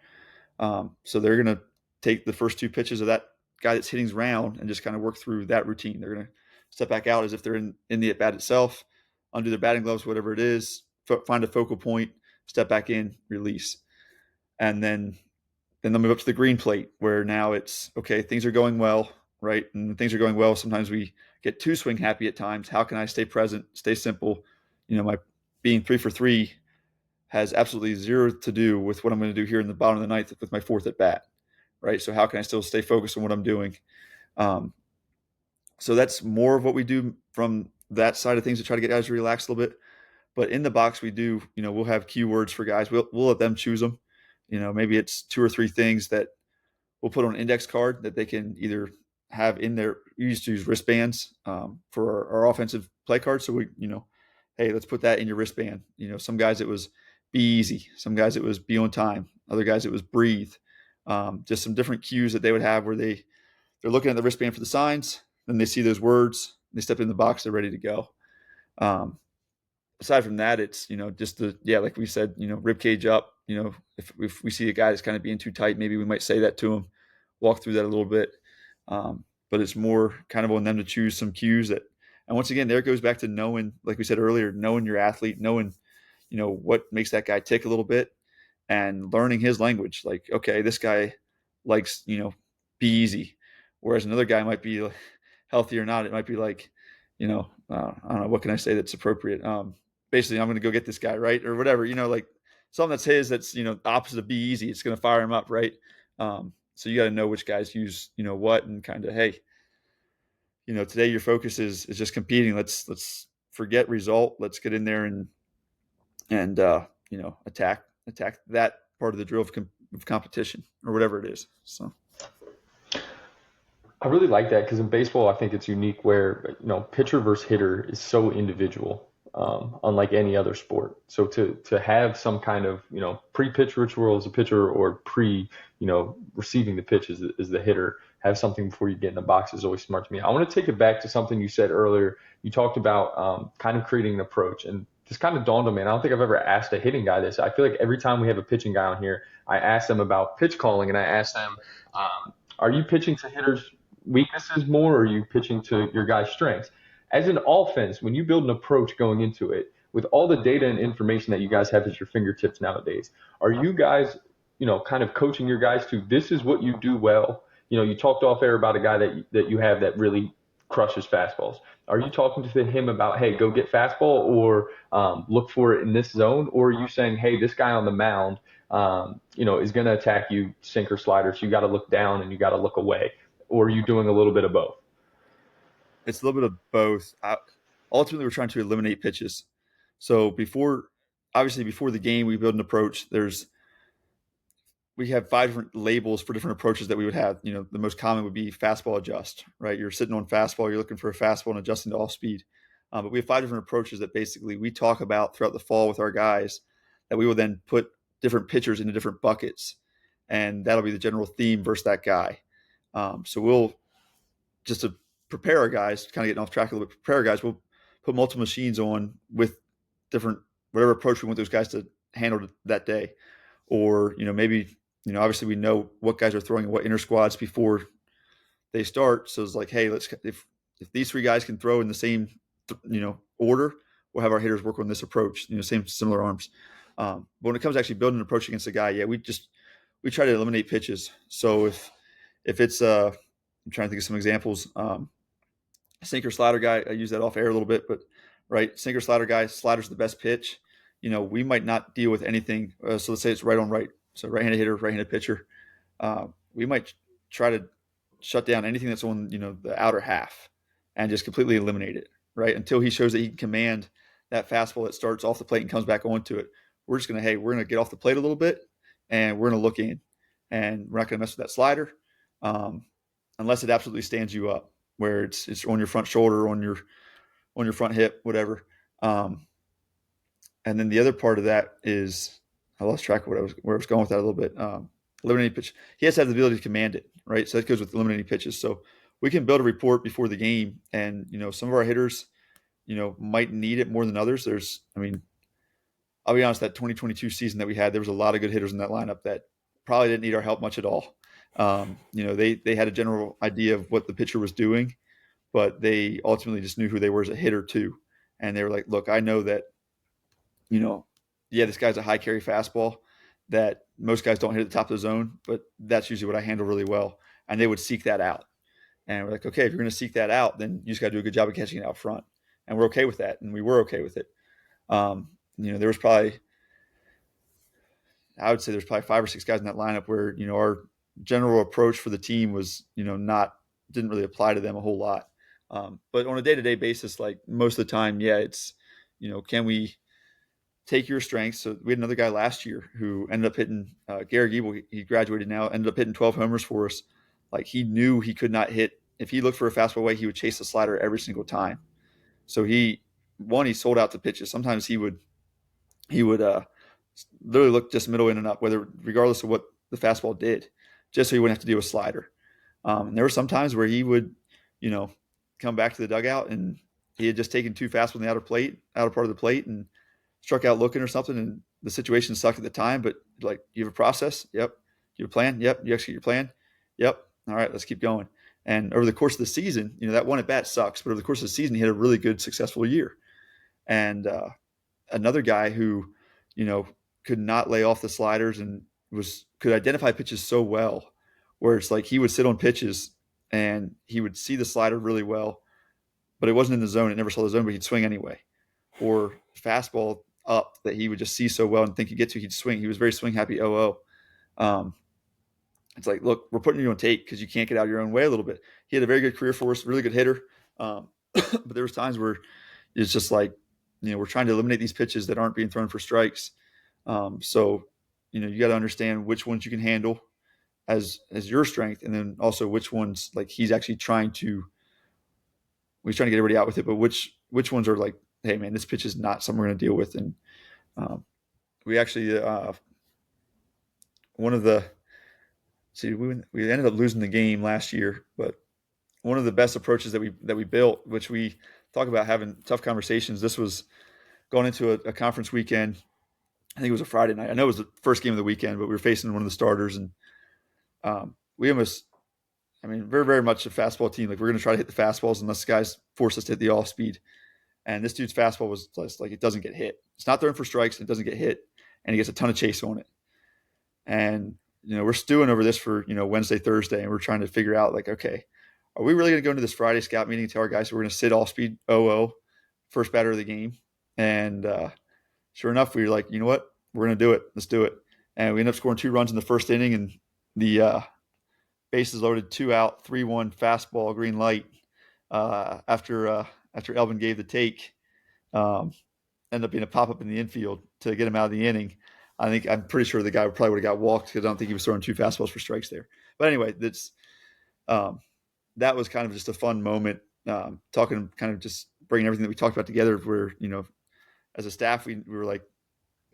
Speaker 2: So they're going to take the first two pitches of that guy that's hitting's round and just kind of work through that routine. They're going to step back out as if they're in the at bat itself, undo their batting gloves, whatever it is, find a focal point, step back in, release. And then they'll move up to the green plate where now it's okay, things are going well, right? And when things are going well, sometimes we get too swing happy at times. How can I stay present, stay simple? My being 3 for 3 has absolutely zero to do with what I'm going to do here in the bottom of the ninth with my fourth at bat, right? So how can I still stay focused on what I'm doing? Um, so that's more of what we do from that side of things to try to get guys to relax a little bit. But in the box, we do, we'll have keywords for guys. We'll let them choose them. Maybe it's two or three things that we'll put on an index card that they can either have in their. We used to use wristbands for our offensive play cards. So we, hey, let's put that in your wristband. Some guys it was be easy. Some guys it was be on time. Other guys it was breathe. Just some different cues that they would have where they're looking at the wristband for the signs. Then they see those words. They step in the box. They're ready to go. Aside from that, it's just like we said, rib cage up. If we see a guy that's kind of being too tight, maybe we might say that to him, walk through that a little bit. But it's more kind of on them to choose some cues that. And once again, there it goes back to knowing, like we said earlier, knowing your athlete, knowing what makes that guy tick a little bit, and learning his language. Like, okay, this guy likes be easy, whereas another guy might be healthy or not. It might be like I don't know, what can I say that's appropriate. Basically, I'm going to go get this guy, right? Or whatever, like something that's his, that's, opposite of be easy. It's going to fire him up. Right. So you got to know which guys use, what, and kind of, hey, today your focus is just competing. Let's forget result. Let's get in there and and attack that part of the drill of competition or whatever it is. So
Speaker 3: I really like that because in baseball, I think it's unique where, pitcher versus hitter is so individual, unlike any other sport. So to have some kind of, pre-pitch ritual as a pitcher or receiving the pitch as the hitter, have something before you get in the box is always smart to me. I want to take it back to something you said earlier. You talked about kind of creating an approach, and this kind of dawned on me. And I don't think I've ever asked a hitting guy this. I feel like every time we have a pitching guy on here, I ask them about pitch calling, and I ask them, are you pitching to hitters' weaknesses more, or are you pitching to your guys' strengths? As an offense, when you build an approach going into it, with all the data and information that you guys have at your fingertips nowadays, are you guys, kind of coaching your guys to this is what you do well? You talked off air about a guy that you have that really crushes fastballs. Are you talking to him about, hey, go get fastball or look for it in this zone? Or are you saying, hey, this guy on the mound, is going to attack you sinker sliders. So you got to look down and you got to look away. Or are you doing a little bit of both?
Speaker 2: it's a little bit of both. Ultimately, we're trying to eliminate pitches. So obviously before the game, we build an approach. We have 5 different labels for different approaches that we would have. The most common would be fastball adjust, right? You're sitting on fastball, you're looking for a fastball and adjusting to off speed. But we have 5 different approaches that basically we talk about throughout the fall with our guys that we will then put different pitchers into different buckets. And that'll be the general theme versus that guy. So we'll, just to prepare our guys, kind of getting off track a little bit, prepare our guys, we'll put multiple machines on with different, whatever approach we want those guys to handle that day. Or, maybe, obviously we know what guys are throwing and what inner squads before they start. So it's like, hey, if these 3 guys can throw in the same, order, we'll have our hitters work on this approach, similar arms. But when it comes to actually building an approach against a guy, yeah, we try to eliminate pitches. So if it's, I'm trying to think of some examples. Sinker slider guy, I use that off air a little bit, but right, sinker slider guy, slider's the best pitch. We might not deal with anything. So let's say it's right on right. So right-handed hitter, right-handed pitcher. We might try to shut down anything that's on, the outer half and just completely eliminate it, right? Until he shows that he can command that fastball that starts off the plate and comes back onto it. We're just going to, we're going to get off the plate a little bit and we're going to look in and we're not going to mess with that slider unless it absolutely stands you up where it's on your front shoulder, on your front hip, whatever. And then the other part of that is I lost track of where I was going with that a little bit. Eliminating pitch. He has to have the ability to command it, right? So that goes with eliminating pitches. So we can build a report before the game, and some of our hitters, might need it more than others. I'll be honest, that 2022 season that we had, there was a lot of good hitters in that lineup that probably didn't need our help much at all. They had a general idea of what the pitcher was doing, but they ultimately just knew who they were as a hitter too. And they were like, look, I know that, this guy's a high carry fastball that most guys don't hit at the top of the zone, but that's usually what I handle really well. And they would seek that out. And we're like, okay, if you're going to seek that out, then you just got to do a good job of catching it out front. And we're okay with that. And we were okay with it. There was probably, I would say there's probably 5 or 6 guys in that lineup where, our general approach for the team was, didn't really apply to them a whole lot. But on a day-to-day basis, like most of the time, yeah, it's, can we take your strengths? So we had another guy last year who ended up hitting Gary Giebel. He graduated now, ended up hitting 12 homers for us. Like he knew he could not hit. If he looked for a fastball away, he would chase the slider every single time. So he sold out to pitches. Sometimes he would literally look just middle in and up, regardless of what the fastball did, just so he wouldn't have to deal with slider. And there were some times where he would, come back to the dugout and he had just taken 2 fastballs in the outer part of the plate and struck out looking or something. And the situation sucked at the time, but like, you have a process? Yep. You have a plan? Yep. You execute your plan? Yep. All right, let's keep going. And over the course of the season, that one at bat sucks, but over the course of the season, he had a really good, successful year. And another guy who, could not lay off the sliders and could identify pitches so well, where it's like he would sit on pitches and he would see the slider really well, but it wasn't in the zone. It never saw the zone, but he'd swing anyway. Or fastball up that he would just see so well and think he'd get to, he'd swing. He was very swing happy. It's like, look, we're putting you on tape because you can't get out of your own way a little bit. He had a very good career for us, really good hitter. But there was times where it's just like, we're trying to eliminate these pitches that aren't being thrown for strikes. So, you got to understand which ones you can handle as your strength, and then also which ones like he's trying to get everybody out with it, but which ones are like, hey man, this pitch is not something we're going to deal with. And um, we actually one of the see we ended up losing the game last year, but one of the best approaches that we built, which we talk about having tough conversations. This was going into a conference weekend. I think it was a Friday night. I know it was the first game of the weekend, but we were facing one of the starters, and we almost, I mean, very, very much a fastball team. Like, we're going to try to hit the fastballs unless guys force us to hit the off speed. And this dude's fastball was just like, it doesn't get hit. It's not thrown for strikes, and it doesn't get hit, and he gets a ton of chase on it. And we're stewing over this for Wednesday, Thursday, and we're trying to figure out like, okay, are we really going to go into this Friday scout meeting and tell our guys we're going to sit off speed 0-0 first batter of the game? And sure enough, we were like, you know what, we're going to do it. Let's do it. And we ended up scoring 2 runs in the first inning, and the bases loaded, 2 out, 3-1 fastball, green light. After Elvin gave the take, ended up being a pop up in the infield to get him out of the inning. I'm pretty sure the guy probably would have got walked because I don't think he was throwing 2 fastballs for strikes there. But anyway, that was kind of just a fun moment, talking, kind of just bringing everything that we talked about together. Where as a staff, we were like,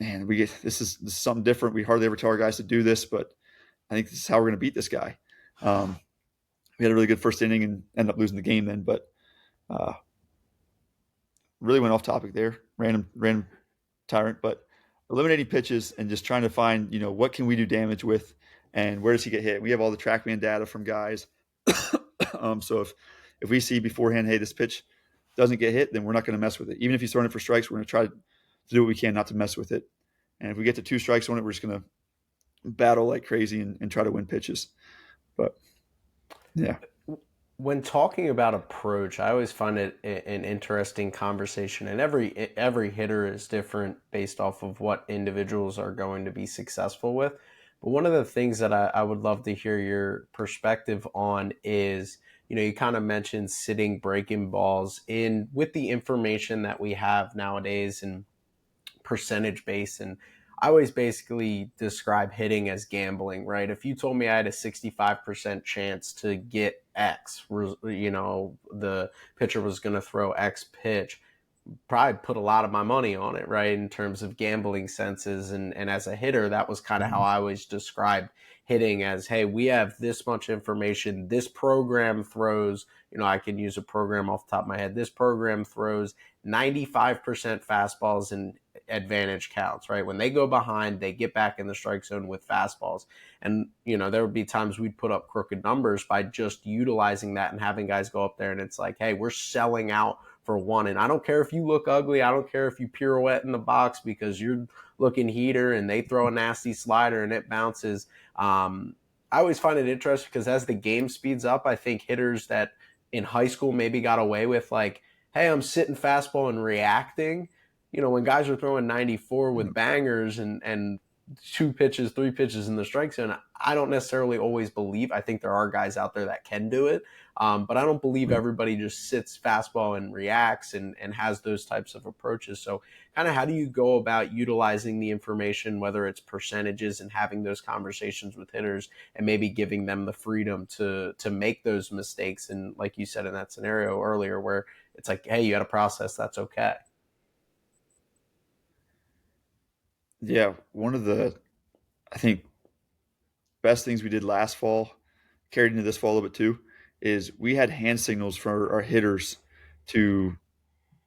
Speaker 2: man, this is something different. We hardly ever tell our guys to do this, but I think this is how we're going to beat this guy. We had a really good first inning and ended up losing the game then, but really went off topic there, random tyrant. But eliminating pitches and just trying to find, what can we do damage with, and where does he get hit? We have all the TrackMan data from guys. So if we see beforehand, hey, this pitch doesn't get hit, then we're not going to mess with it. Even if he's throwing it for strikes, we're going to try to do what we can not to mess with it. And if we get to 2 strikes on it, we're just going to battle like crazy and try to win pitches. But yeah.
Speaker 1: When talking about approach, I always find it an interesting conversation, and every hitter is different based off of what individuals are going to be successful with. But one of the things that I would love to hear your perspective on is, you kind of mentioned sitting breaking balls in with the information that we have nowadays and percentage base. And I always basically describe hitting as gambling, right? If you told me I had a 65% chance to get X, the pitcher was going to throw X pitch, probably put a lot of my money on it, right? In terms of gambling senses. And as a hitter, that was kind of how I always described hitting as, hey, we have this much information. This program throws, I can use a program off the top of my head. This program throws 95% fastballs and advantage counts, right? When they go behind, they get back in the strike zone with fastballs. And, there would be times we'd put up crooked numbers by just utilizing that and having guys go up there. And it's like, hey, we're selling out for one. And I don't care if you look ugly. I don't care if you pirouette in the box because you're looking heater and they throw a nasty slider and it bounces. I always find it interesting because as the game speeds up, I think hitters that in high school maybe got away with like, hey, I'm sitting fastball and reacting. When guys are throwing 94 with bangers and 2 pitches, 3 pitches in the strike zone, I don't necessarily always believe. I think there are guys out there that can do it. But I don't believe everybody just sits fastball and reacts and has those types of approaches. So kind of how do you go about utilizing the information, whether it's percentages and having those conversations with hitters and maybe giving them the freedom to make those mistakes? And like you said in that scenario earlier, where it's like, hey, you got a process, that's okay.
Speaker 2: Yeah. One of the, I think, best things we did last fall, carried into this fall a little bit too, is we had hand signals for our hitters to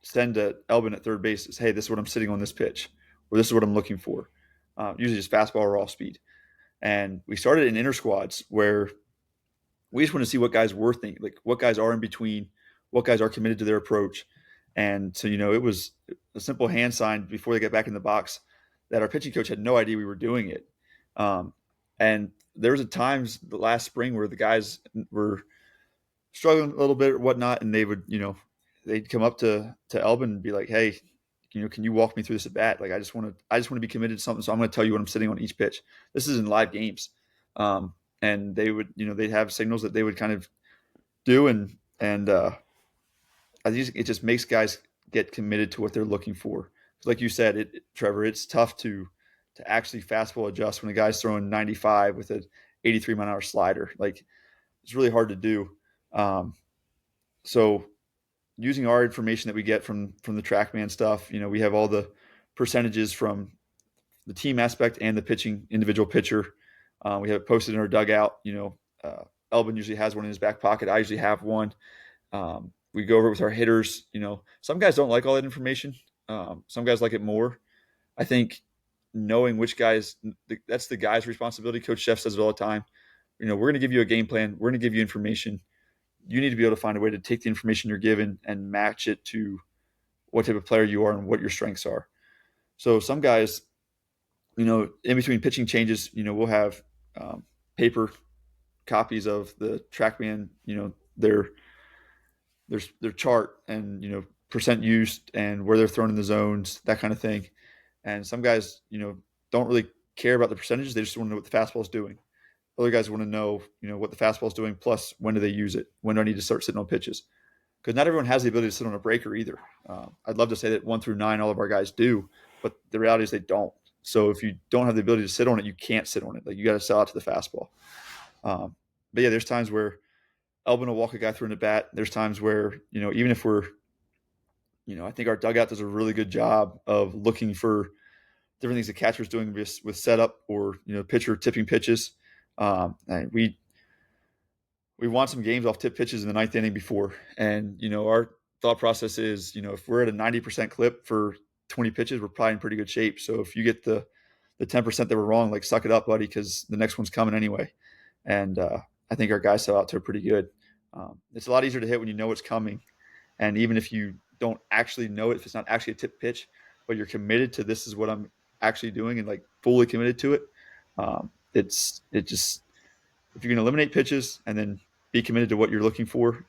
Speaker 2: send to Elvin at third base. Hey, this is what I'm sitting on this pitch, or this is what I'm looking for. Usually just fastball or off speed. And we started in inter squads where we just want to see what guys were thinking, like what guys are in between, what guys are committed to their approach. And so, it was a simple hand sign before they get back in the box that our pitching coach had no idea we were doing it. And there was times the last spring where the guys were struggling a little bit or whatnot, and they would, they'd come up to Elvin and be like, "Hey, can you walk me through this at bat? Like, I just want to be committed to something, so I'm going to tell you what I'm sitting on each pitch." This is in live games, and they would, they'd have signals that they would kind of do, and I think it just makes guys get committed to what they're looking for. Like you said, Trevor, it's tough to actually fastball adjust when a guy's throwing 95 with an 83 mile an hour slider. Like it's really hard to do. Um, so using our information that we get from the TrackMan stuff, we have all the percentages from the team aspect and the pitching individual pitcher. We have it posted in our dugout. Elvin usually has one in his back pocket. I usually have one. We go over it with our hitters. Some guys don't like all that information. Some guys like it more. I think knowing which guys, that's the guy's responsibility. Coach Chef says it all the time. We're going to give you a game plan. We're going to give you information. You need to be able to find a way to take the information you're given and match it to what type of player you are and what your strengths are. So some guys, in between pitching changes, we'll have paper copies of the TrackMan, their chart and percent used and where they're thrown in the zones, that kind of thing. And some guys, don't really care about the percentages. They just want to know what the fastball is doing. Other guys want to know, what the fastball is doing. Plus, when do they use it? When do I need to start sitting on pitches? Because not everyone has the ability to sit on a breaker either. I'd love to say that 1 through 9, all of our guys do, but the reality is they don't. So if you don't have the ability to sit on it, you can't sit on it. Like you got to sell out to the fastball. But yeah, there's times where Elvin will walk a guy through an at bat. There's times where, even if we're, I think our dugout does a really good job of looking for different things the catcher's doing with setup or, pitcher tipping pitches. And we won some games off tip pitches in the 9th inning before. And, our thought process is, if we're at a 90% clip for 20 pitches, we're probably in pretty good shape. So if you get the 10% that were wrong, like suck it up, buddy, because the next one's coming anyway. And I think our guys sell out to it pretty good. It's a lot easier to hit when you know it's coming. And even if you don't actually know it, if it's not actually a tip pitch, but you're committed to this is what I'm actually doing and like fully committed to it, if you can eliminate pitches and then be committed to what you're looking for,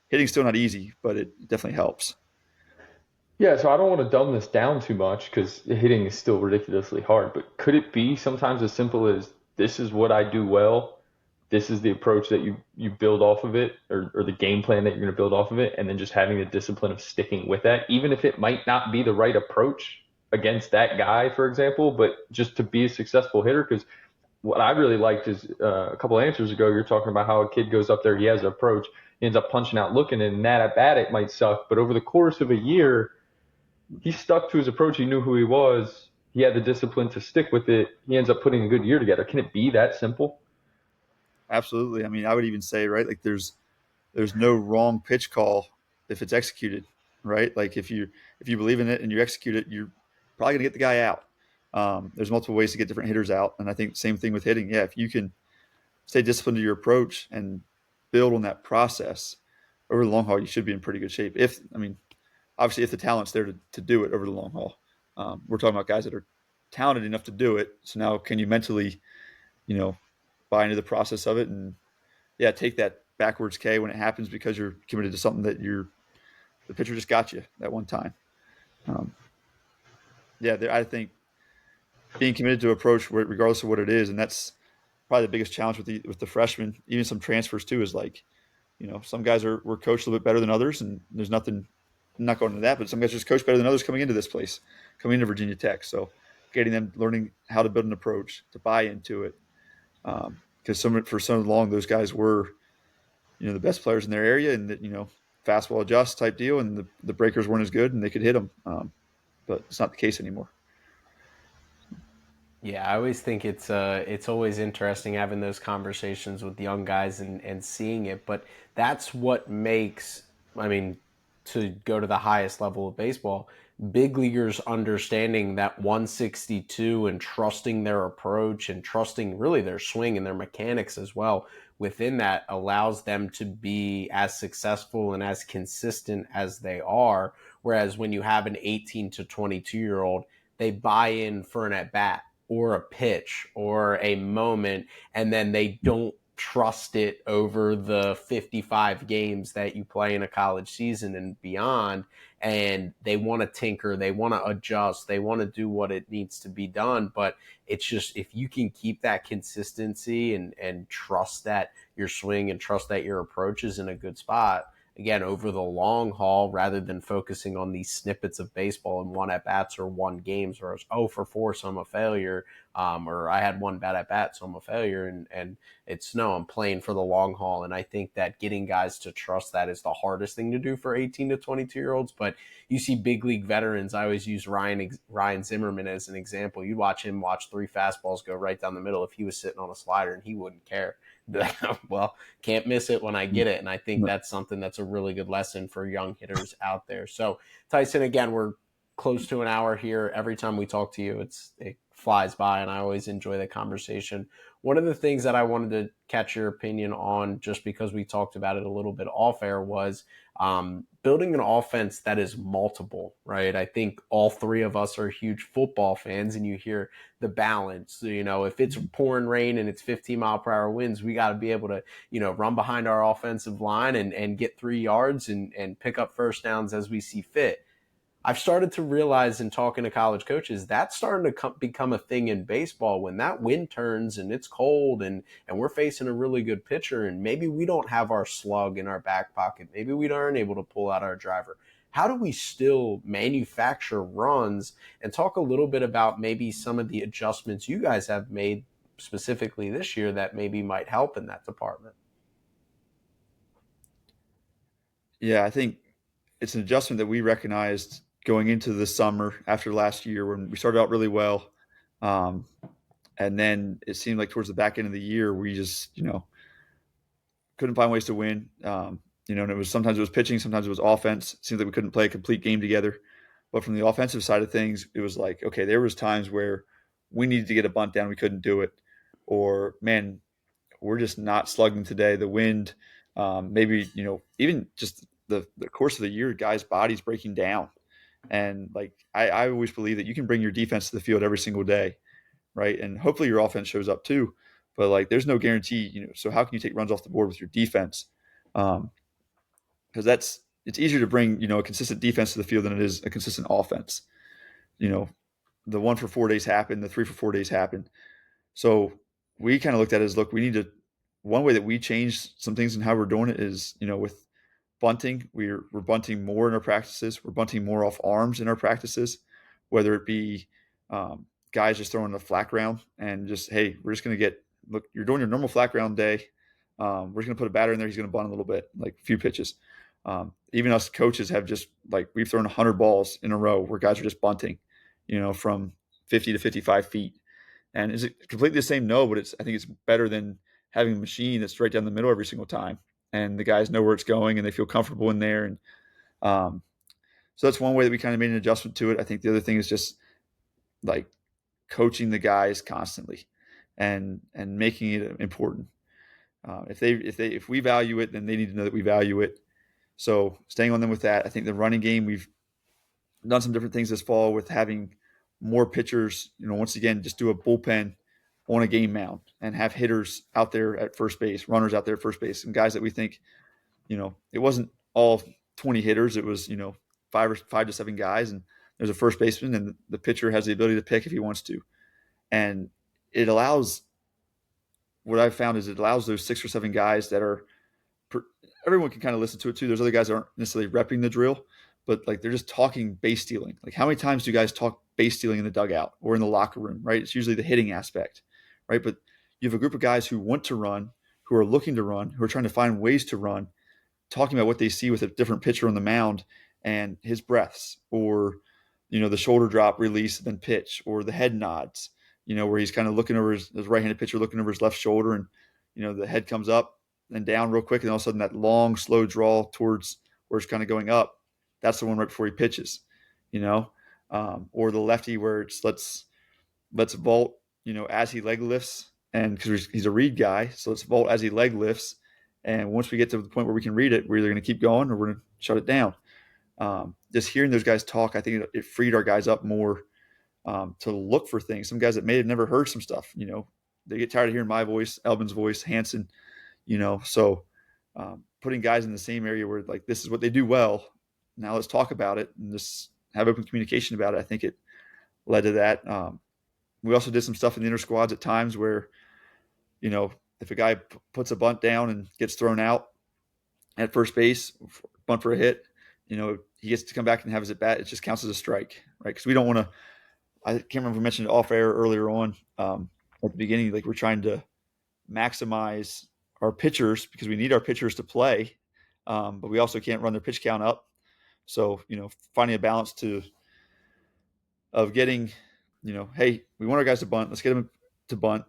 Speaker 2: hitting's still not easy, but it definitely helps.
Speaker 3: Yeah, so I don't want to dumb this down too much because hitting is still ridiculously hard. But could it be sometimes as simple as this is what I do well, this is the approach that you build off of it, or the game plan that you're going to build off of it, and then just having the discipline of sticking with that, even if it might not be the right approach against that guy, for example, but just to be a successful hitter? Because what I really liked is a couple of answers ago, you're talking about how a kid goes up there, he has an approach, he ends up punching out looking, and that at bat it might suck, but over the course of a year, he stuck to his approach. He knew who he was. He had the discipline to stick with it. He ends up putting a good year together. Can it be that simple?
Speaker 2: Absolutely. I mean, I would even say, right, like there's no wrong pitch call if it's executed, right? Like if you believe in it and you execute it, you're probably gonna get the guy out. There's multiple ways to get different hitters out, and I think same thing with hitting. Yeah, if you can stay disciplined to your approach and build on that process over the long haul, you should be in pretty good shape. Obviously, if the talent's there to do it over the long haul, we're talking about guys that are talented enough to do it. So now, can you mentally, buy into the process of it and take that backwards K when it happens because you're committed to something that the pitcher just got you that one time. I think being committed to approach regardless of what it is, and that's probably the biggest challenge with the freshmen, even some transfers too, is like, some guys were coached a little bit better than others, and there's nothing. I'm not going into that, but some guys just coach better than others coming into this place, coming into Virginia Tech. So getting them learning how to build an approach, to buy into it. Because for so long, those guys were, the best players in their area, and that, fastball adjust type deal, and the breakers weren't as good and they could hit them. But it's not the case anymore.
Speaker 1: Yeah, I always think it's always interesting having those conversations with young guys and seeing it. But that's what makes, to go to the highest level of baseball, big leaguers understanding that 162 and trusting their approach and trusting really their swing and their mechanics as well within that allows them to be as successful and as consistent as they are. Whereas when you have an 18 to 22-year-old, they buy in for an at bat or a pitch or a moment, and then they don't trust it over the 55 games that you play in a college season and beyond. And they want to tinker, they want to adjust, they want to do what it needs to be done. But it's just, if you can keep that consistency and trust that your swing and trust that your approach is in a good spot, again, over the long haul, rather than focusing on these snippets of baseball and one at bats or one games, or I was 0 for 4, so I'm a failure, or I had one bad at bat, so I'm a failure. And it's no, I'm playing for the long haul. And I think that getting guys to trust that is the hardest thing to do for 18 to 22-year-olds. But you see big league veterans. I always use Ryan Zimmerman as an example. You watch him watch 3 fastballs go right down the middle if he was sitting on a slider, and he wouldn't care. Well, can't miss it when I get it. And I think that's something that's a really good lesson for young hitters out there. So, Tyson, again, we're close to an hour here. Every time we talk to you, it flies by, and I always enjoy the conversation. One of the things that I wanted to catch your opinion on, just because we talked about it a little bit off air, was building an offense that is multiple, right? I think all 3 of us are huge football fans, and you hear the balance. So, if it's pouring rain and it's 15-mile-per-hour winds, we got to be able to, run behind our offensive line and get 3 yards and pick up first downs as we see fit. I've started to realize in talking to college coaches, that's starting to become a thing in baseball when that wind turns and it's cold and we're facing a really good pitcher and maybe we don't have our slug in our back pocket. Maybe we aren't able to pull out our driver. How do we still manufacture runs, and talk a little bit about maybe some of the adjustments you guys have made specifically this year that maybe might help in that department?
Speaker 2: Yeah, I think it's an adjustment that we recognized going into the summer after last year when we started out really well. Um, and then it seemed like towards the back end of the year, we just, couldn't find ways to win. And it was sometimes it was pitching, sometimes it was offense. It seemed like we couldn't play a complete game together. But from the offensive side of things, it was like, okay, there was times where we needed to get a bunt down, we couldn't do it. Or, man, we're just not slugging today. The wind, maybe, even just the course of the year, guys' bodies breaking down. And like I always believe that you can bring your defense to the field every single day, right? And hopefully your offense shows up too. But like there's no guarantee, so how can you take runs off the board with your defense? Because it's easier to bring, a consistent defense to the field than it is a consistent offense. You know, the 1 for 4 days happened, the 3 for 4 days happened. So we kind of looked at it as, look, we need to, one way that we changed some things in how we're doing it is, with bunting, we're bunting more in our practices. We're bunting more off arms in our practices, whether it be guys just throwing a flat ground and just, hey, we're just going to look, you're doing your normal flat ground day. We're just going to put a batter in there. He's going to bunt a little bit, like a few pitches. Even us coaches have just we've thrown 100 balls in a row where guys are just bunting, from 50 to 55 feet. And is it completely the same? No, but I think it's better than having a machine that's right down the middle every single time. And the guys know where it's going and they feel comfortable in there. And um, so that's one way that we kind of made an adjustment to it. I think the other thing is just like coaching the guys constantly and making it important. If we value it, then they need to know that we value it. So staying on them with that. I think the running game, we've done some different things this fall with having more pitchers, once again, just do a bullpen on a game mound and have hitters out there at first base, runners out there at first base, and guys that we think, it wasn't all 20 hitters. It was, 5 to 7 guys, and there's a first baseman, and the pitcher has the ability to pick if he wants to. And it allows, what I've found is it allows those 6 or 7 guys that are, everyone can kind of listen to it too. There's other guys that aren't necessarily repping the drill, but like they're just talking base stealing. Like how many times do you guys talk base stealing in the dugout or in the locker room, right? It's usually the hitting aspect, right? But you have a group of guys who want to run, who are looking to run, who are trying to find ways to run, talking about what they see with a different pitcher on the mound and his breaths, or, the shoulder drop release then pitch, or the head nods, where he's kind of looking over his right-handed pitcher looking over his left shoulder, and, the head comes up and down real quick, and all of a sudden that long, slow draw towards where it's kind of going up, that's the one right before he pitches, or the lefty where it's let's vault, as he leg lifts, and because he's a read guy, so let's vault as he leg lifts, and once we get to the point where we can read it, we're either going to keep going or we're going to shut it down. Just hearing those guys talk, I think it freed our guys up more to look for things. Some guys that may have never heard some stuff, they get tired of hearing my voice, Elvin's voice, Hanson, so putting guys in the same area where like this is what they do well. Now let's talk about it and just have open communication about it. I think it led to that. We also did some stuff in the inter squads at times where, if a guy puts a bunt down and gets thrown out, at first base, bunt for a hit, he gets to come back and have his at bat. It just counts as a strike, right? Because we don't want to. I can't remember if we mentioned it off air earlier on at the beginning. Like we're trying to maximize our pitchers because we need our pitchers to play, but we also can't run their pitch count up. So finding a balance of getting, hey, we want our guys to bunt. Let's get them to bunt,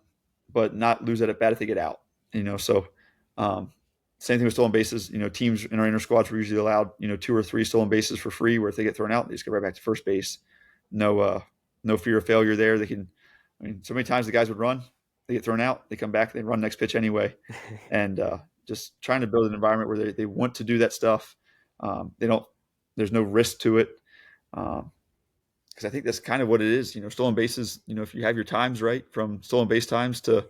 Speaker 2: but not lose that at bat if they get out. So same thing with stolen bases. Teams in our inner squads were usually allowed, 2 or 3 stolen bases for free. Where if they get thrown out, they just go right back to first base. No fear of failure there. They can. So many times the guys would run, they get thrown out, they come back, they run next pitch anyway, and just trying to build an environment where they want to do that stuff. They don't. There's no risk to it. Because I think that's kind of what it is. Stolen bases, if you have your times right from stolen base times to,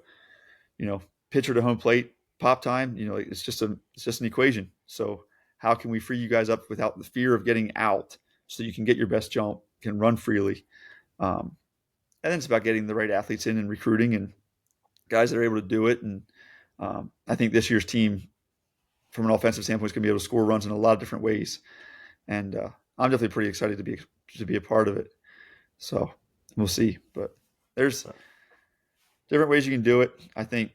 Speaker 2: pitcher to home plate pop time, it's just an equation. So how can we free you guys up without the fear of getting out so you can get your best jump, can run freely? And then it's about getting the right athletes in and recruiting and guys that are able to do it. And I think this year's team, from an offensive standpoint, is going to be able to score runs in a lot of different ways. And I'm definitely pretty excited to be a part of it. So we'll see. But there's different ways you can do it. I think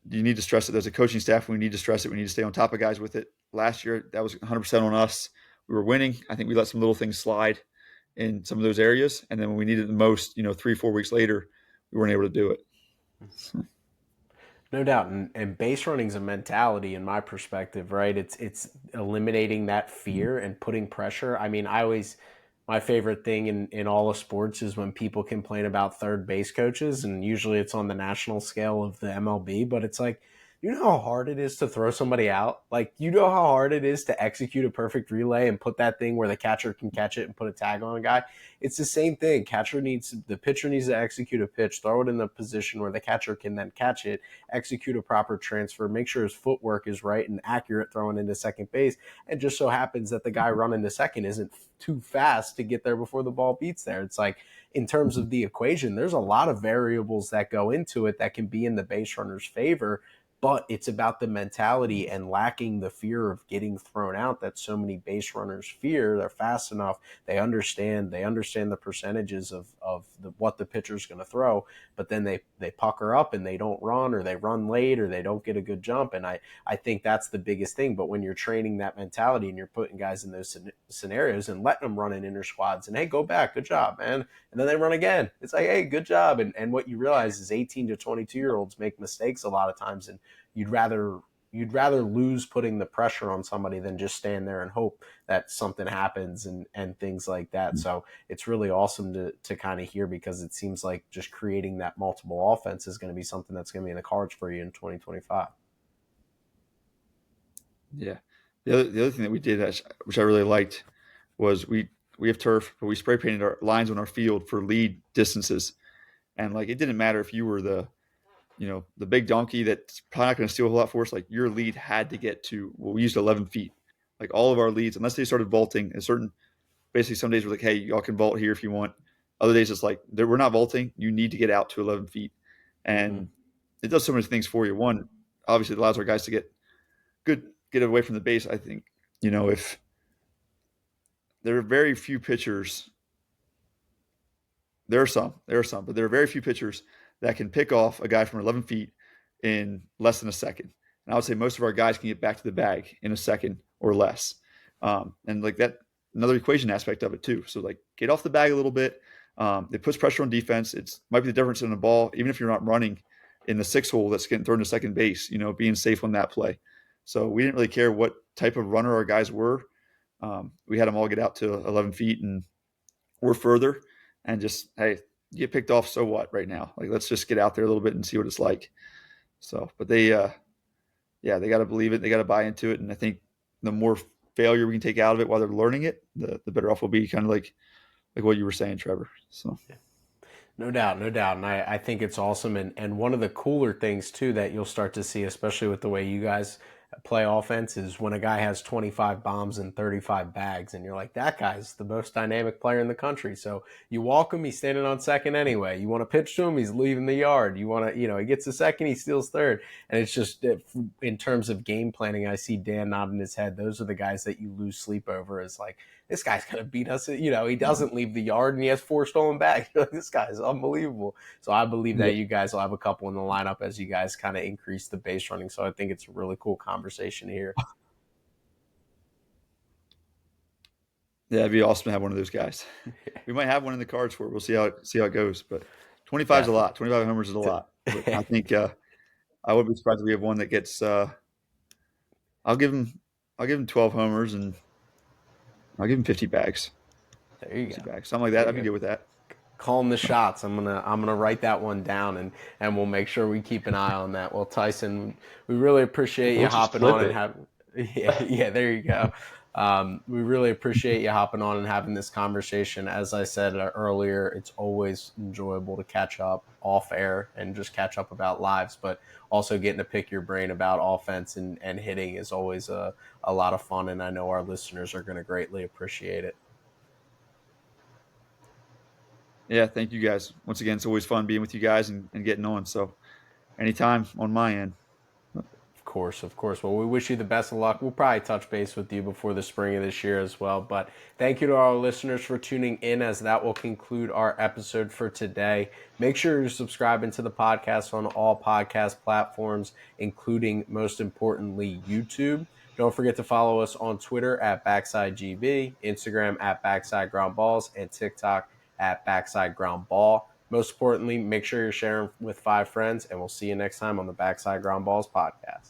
Speaker 2: you need to stress it. There's a coaching staff. We need to stress it. We need to stay on top of guys with it. Last year, that was 100% on us. We were winning. I think we let some little things slide in some of those areas. And then when we needed it the most, 3-4 weeks later, we weren't able to do it. So.
Speaker 1: No doubt, and base running is a mentality in my perspective, right? It's eliminating that fear and putting pressure. I mean, my favorite thing in all of sports is when people complain about third base coaches, and usually it's on the national scale of the MLB, but it's like, you know how hard it is to throw somebody out? Like, you know how hard it is to execute a perfect relay and put that thing where the catcher can catch it and put a tag on a guy? It's the same thing. The pitcher needs to execute a pitch, throw it in the position where the catcher can then catch it, execute a proper transfer, make sure his footwork is right and accurate throwing into second base. And just so happens that the guy running to second isn't too fast to get there before the ball beats there. It's like, in terms of the equation, there's a lot of variables that go into it that can be in the base runner's favor. But it's about the mentality and lacking the fear of getting thrown out that so many base runners fear. They're fast enough. They understand the percentages of what the pitcher's going to throw, but then they pucker up and they don't run, or they run late, or they don't get a good jump. And I think that's the biggest thing. But when you're training that mentality and you're putting guys in those scenarios and letting them run in inner squads and, hey, go back, good job, man. And then they run again. It's like, hey, good job. And what you realize is 18 to 22-year-olds make mistakes a lot of times, and you'd rather lose putting the pressure on somebody than just stand there and hope that something happens and things like that. So it's really awesome to kind of hear, because it seems like just creating that multiple offense is going to be something that's going to be in the cards for you in 2025.
Speaker 2: Yeah. The other thing that we did, which I really liked, was we have turf, but we spray painted our lines on our field for lead distances. And like, it didn't matter if you were the big donkey that's probably not going to steal a whole lot for us. Like, your lead had to get to, we used 11 feet. Like, all of our leads, unless they started vaulting, basically some days we're like, hey, y'all can vault here if you want. Other days it's like, we're not vaulting. You need to get out to 11 feet. And it does so many things for you. One, obviously it allows our guys to get away from the base. I think, if there are very few pitchers, there are some, but there are very few pitchers that can pick off a guy from 11 feet in less than a second. And I would say most of our guys can get back to the bag in a second or less. And like that, another equation aspect of it too. So like, get off the bag a little bit. It puts pressure on defense. It's might be the difference in the ball, even if you're not running in the 6-hole that's getting thrown to second base, being safe on that play. So we didn't really care what type of runner our guys were. We had them all get out to 11 feet and or further, and just, hey, you get picked off, so what right now? Like, let's just get out there a little bit and see what it's like. So, but they got to believe it. They got to buy into it. And I think the more failure we can take out of it while they're learning it, the better off we'll be, kind of like what you were saying, Trevor. So.
Speaker 1: Yeah. No doubt. And I think it's awesome. And one of the cooler things too that you'll start to see, especially with the way you guys play offense is when a guy has 25 bombs and 35 bags, and you're like, that guy's the most dynamic player in the country. So you walk him, he's standing on second anyway. You want to pitch to him, he's leaving the yard. You want to, he gets a second, he steals third. And it's just, in terms of game planning, I see Dan nodding his head. Those are the guys that you lose sleep over. Is like, this guy's going to beat us. He doesn't leave the yard and he has 4 stolen bags. You're like, this guy's unbelievable. So I believe
Speaker 2: Yeah.
Speaker 1: that you guys will have a couple in the lineup as you guys kind of increase the base running. So I think it's a really cool conversation here.
Speaker 2: Yeah, it'd be awesome to have one of those guys. We might have one in the cards for it. We'll see how it goes. But 25 is a lot. 25 homers is a lot. But I think I would be surprised if we have one that gets. I'll give him 12 homers and I'll give him 50 bags.
Speaker 1: There you
Speaker 2: 50
Speaker 1: go.
Speaker 2: bags, something like that. I'd be good with that.
Speaker 1: Calling the shots. I'm gonna write that one down, and we'll make sure we keep an eye on that. Well, Tyson, we really appreciate you
Speaker 3: We'll just
Speaker 1: hopping
Speaker 3: flip
Speaker 1: on and
Speaker 3: it.
Speaker 1: have. Yeah, there you go. We really appreciate you hopping on and having this conversation. As I said earlier, it's always enjoyable to catch up off air and just catch up about lives, but also getting to pick your brain about offense and hitting is always a lot of fun, and I know our listeners are going to greatly appreciate it.
Speaker 2: Yeah, thank you guys. Once again, it's always fun being with you guys and getting on. So anytime on my end.
Speaker 1: Of course. Well, we wish you the best of luck. We'll probably touch base with you before the spring of this year as well. But thank you to our listeners for tuning in, as that will conclude our episode for today. Make sure you're subscribing to the podcast on all podcast platforms, including, most importantly, YouTube. Don't forget to follow us on Twitter at BacksideGB, Instagram at BacksideGroundBalls, and TikTok at BacksideGroundBall. Most importantly, make sure you're sharing with 5 friends, and we'll see you next time on the Backside Ground Balls podcast.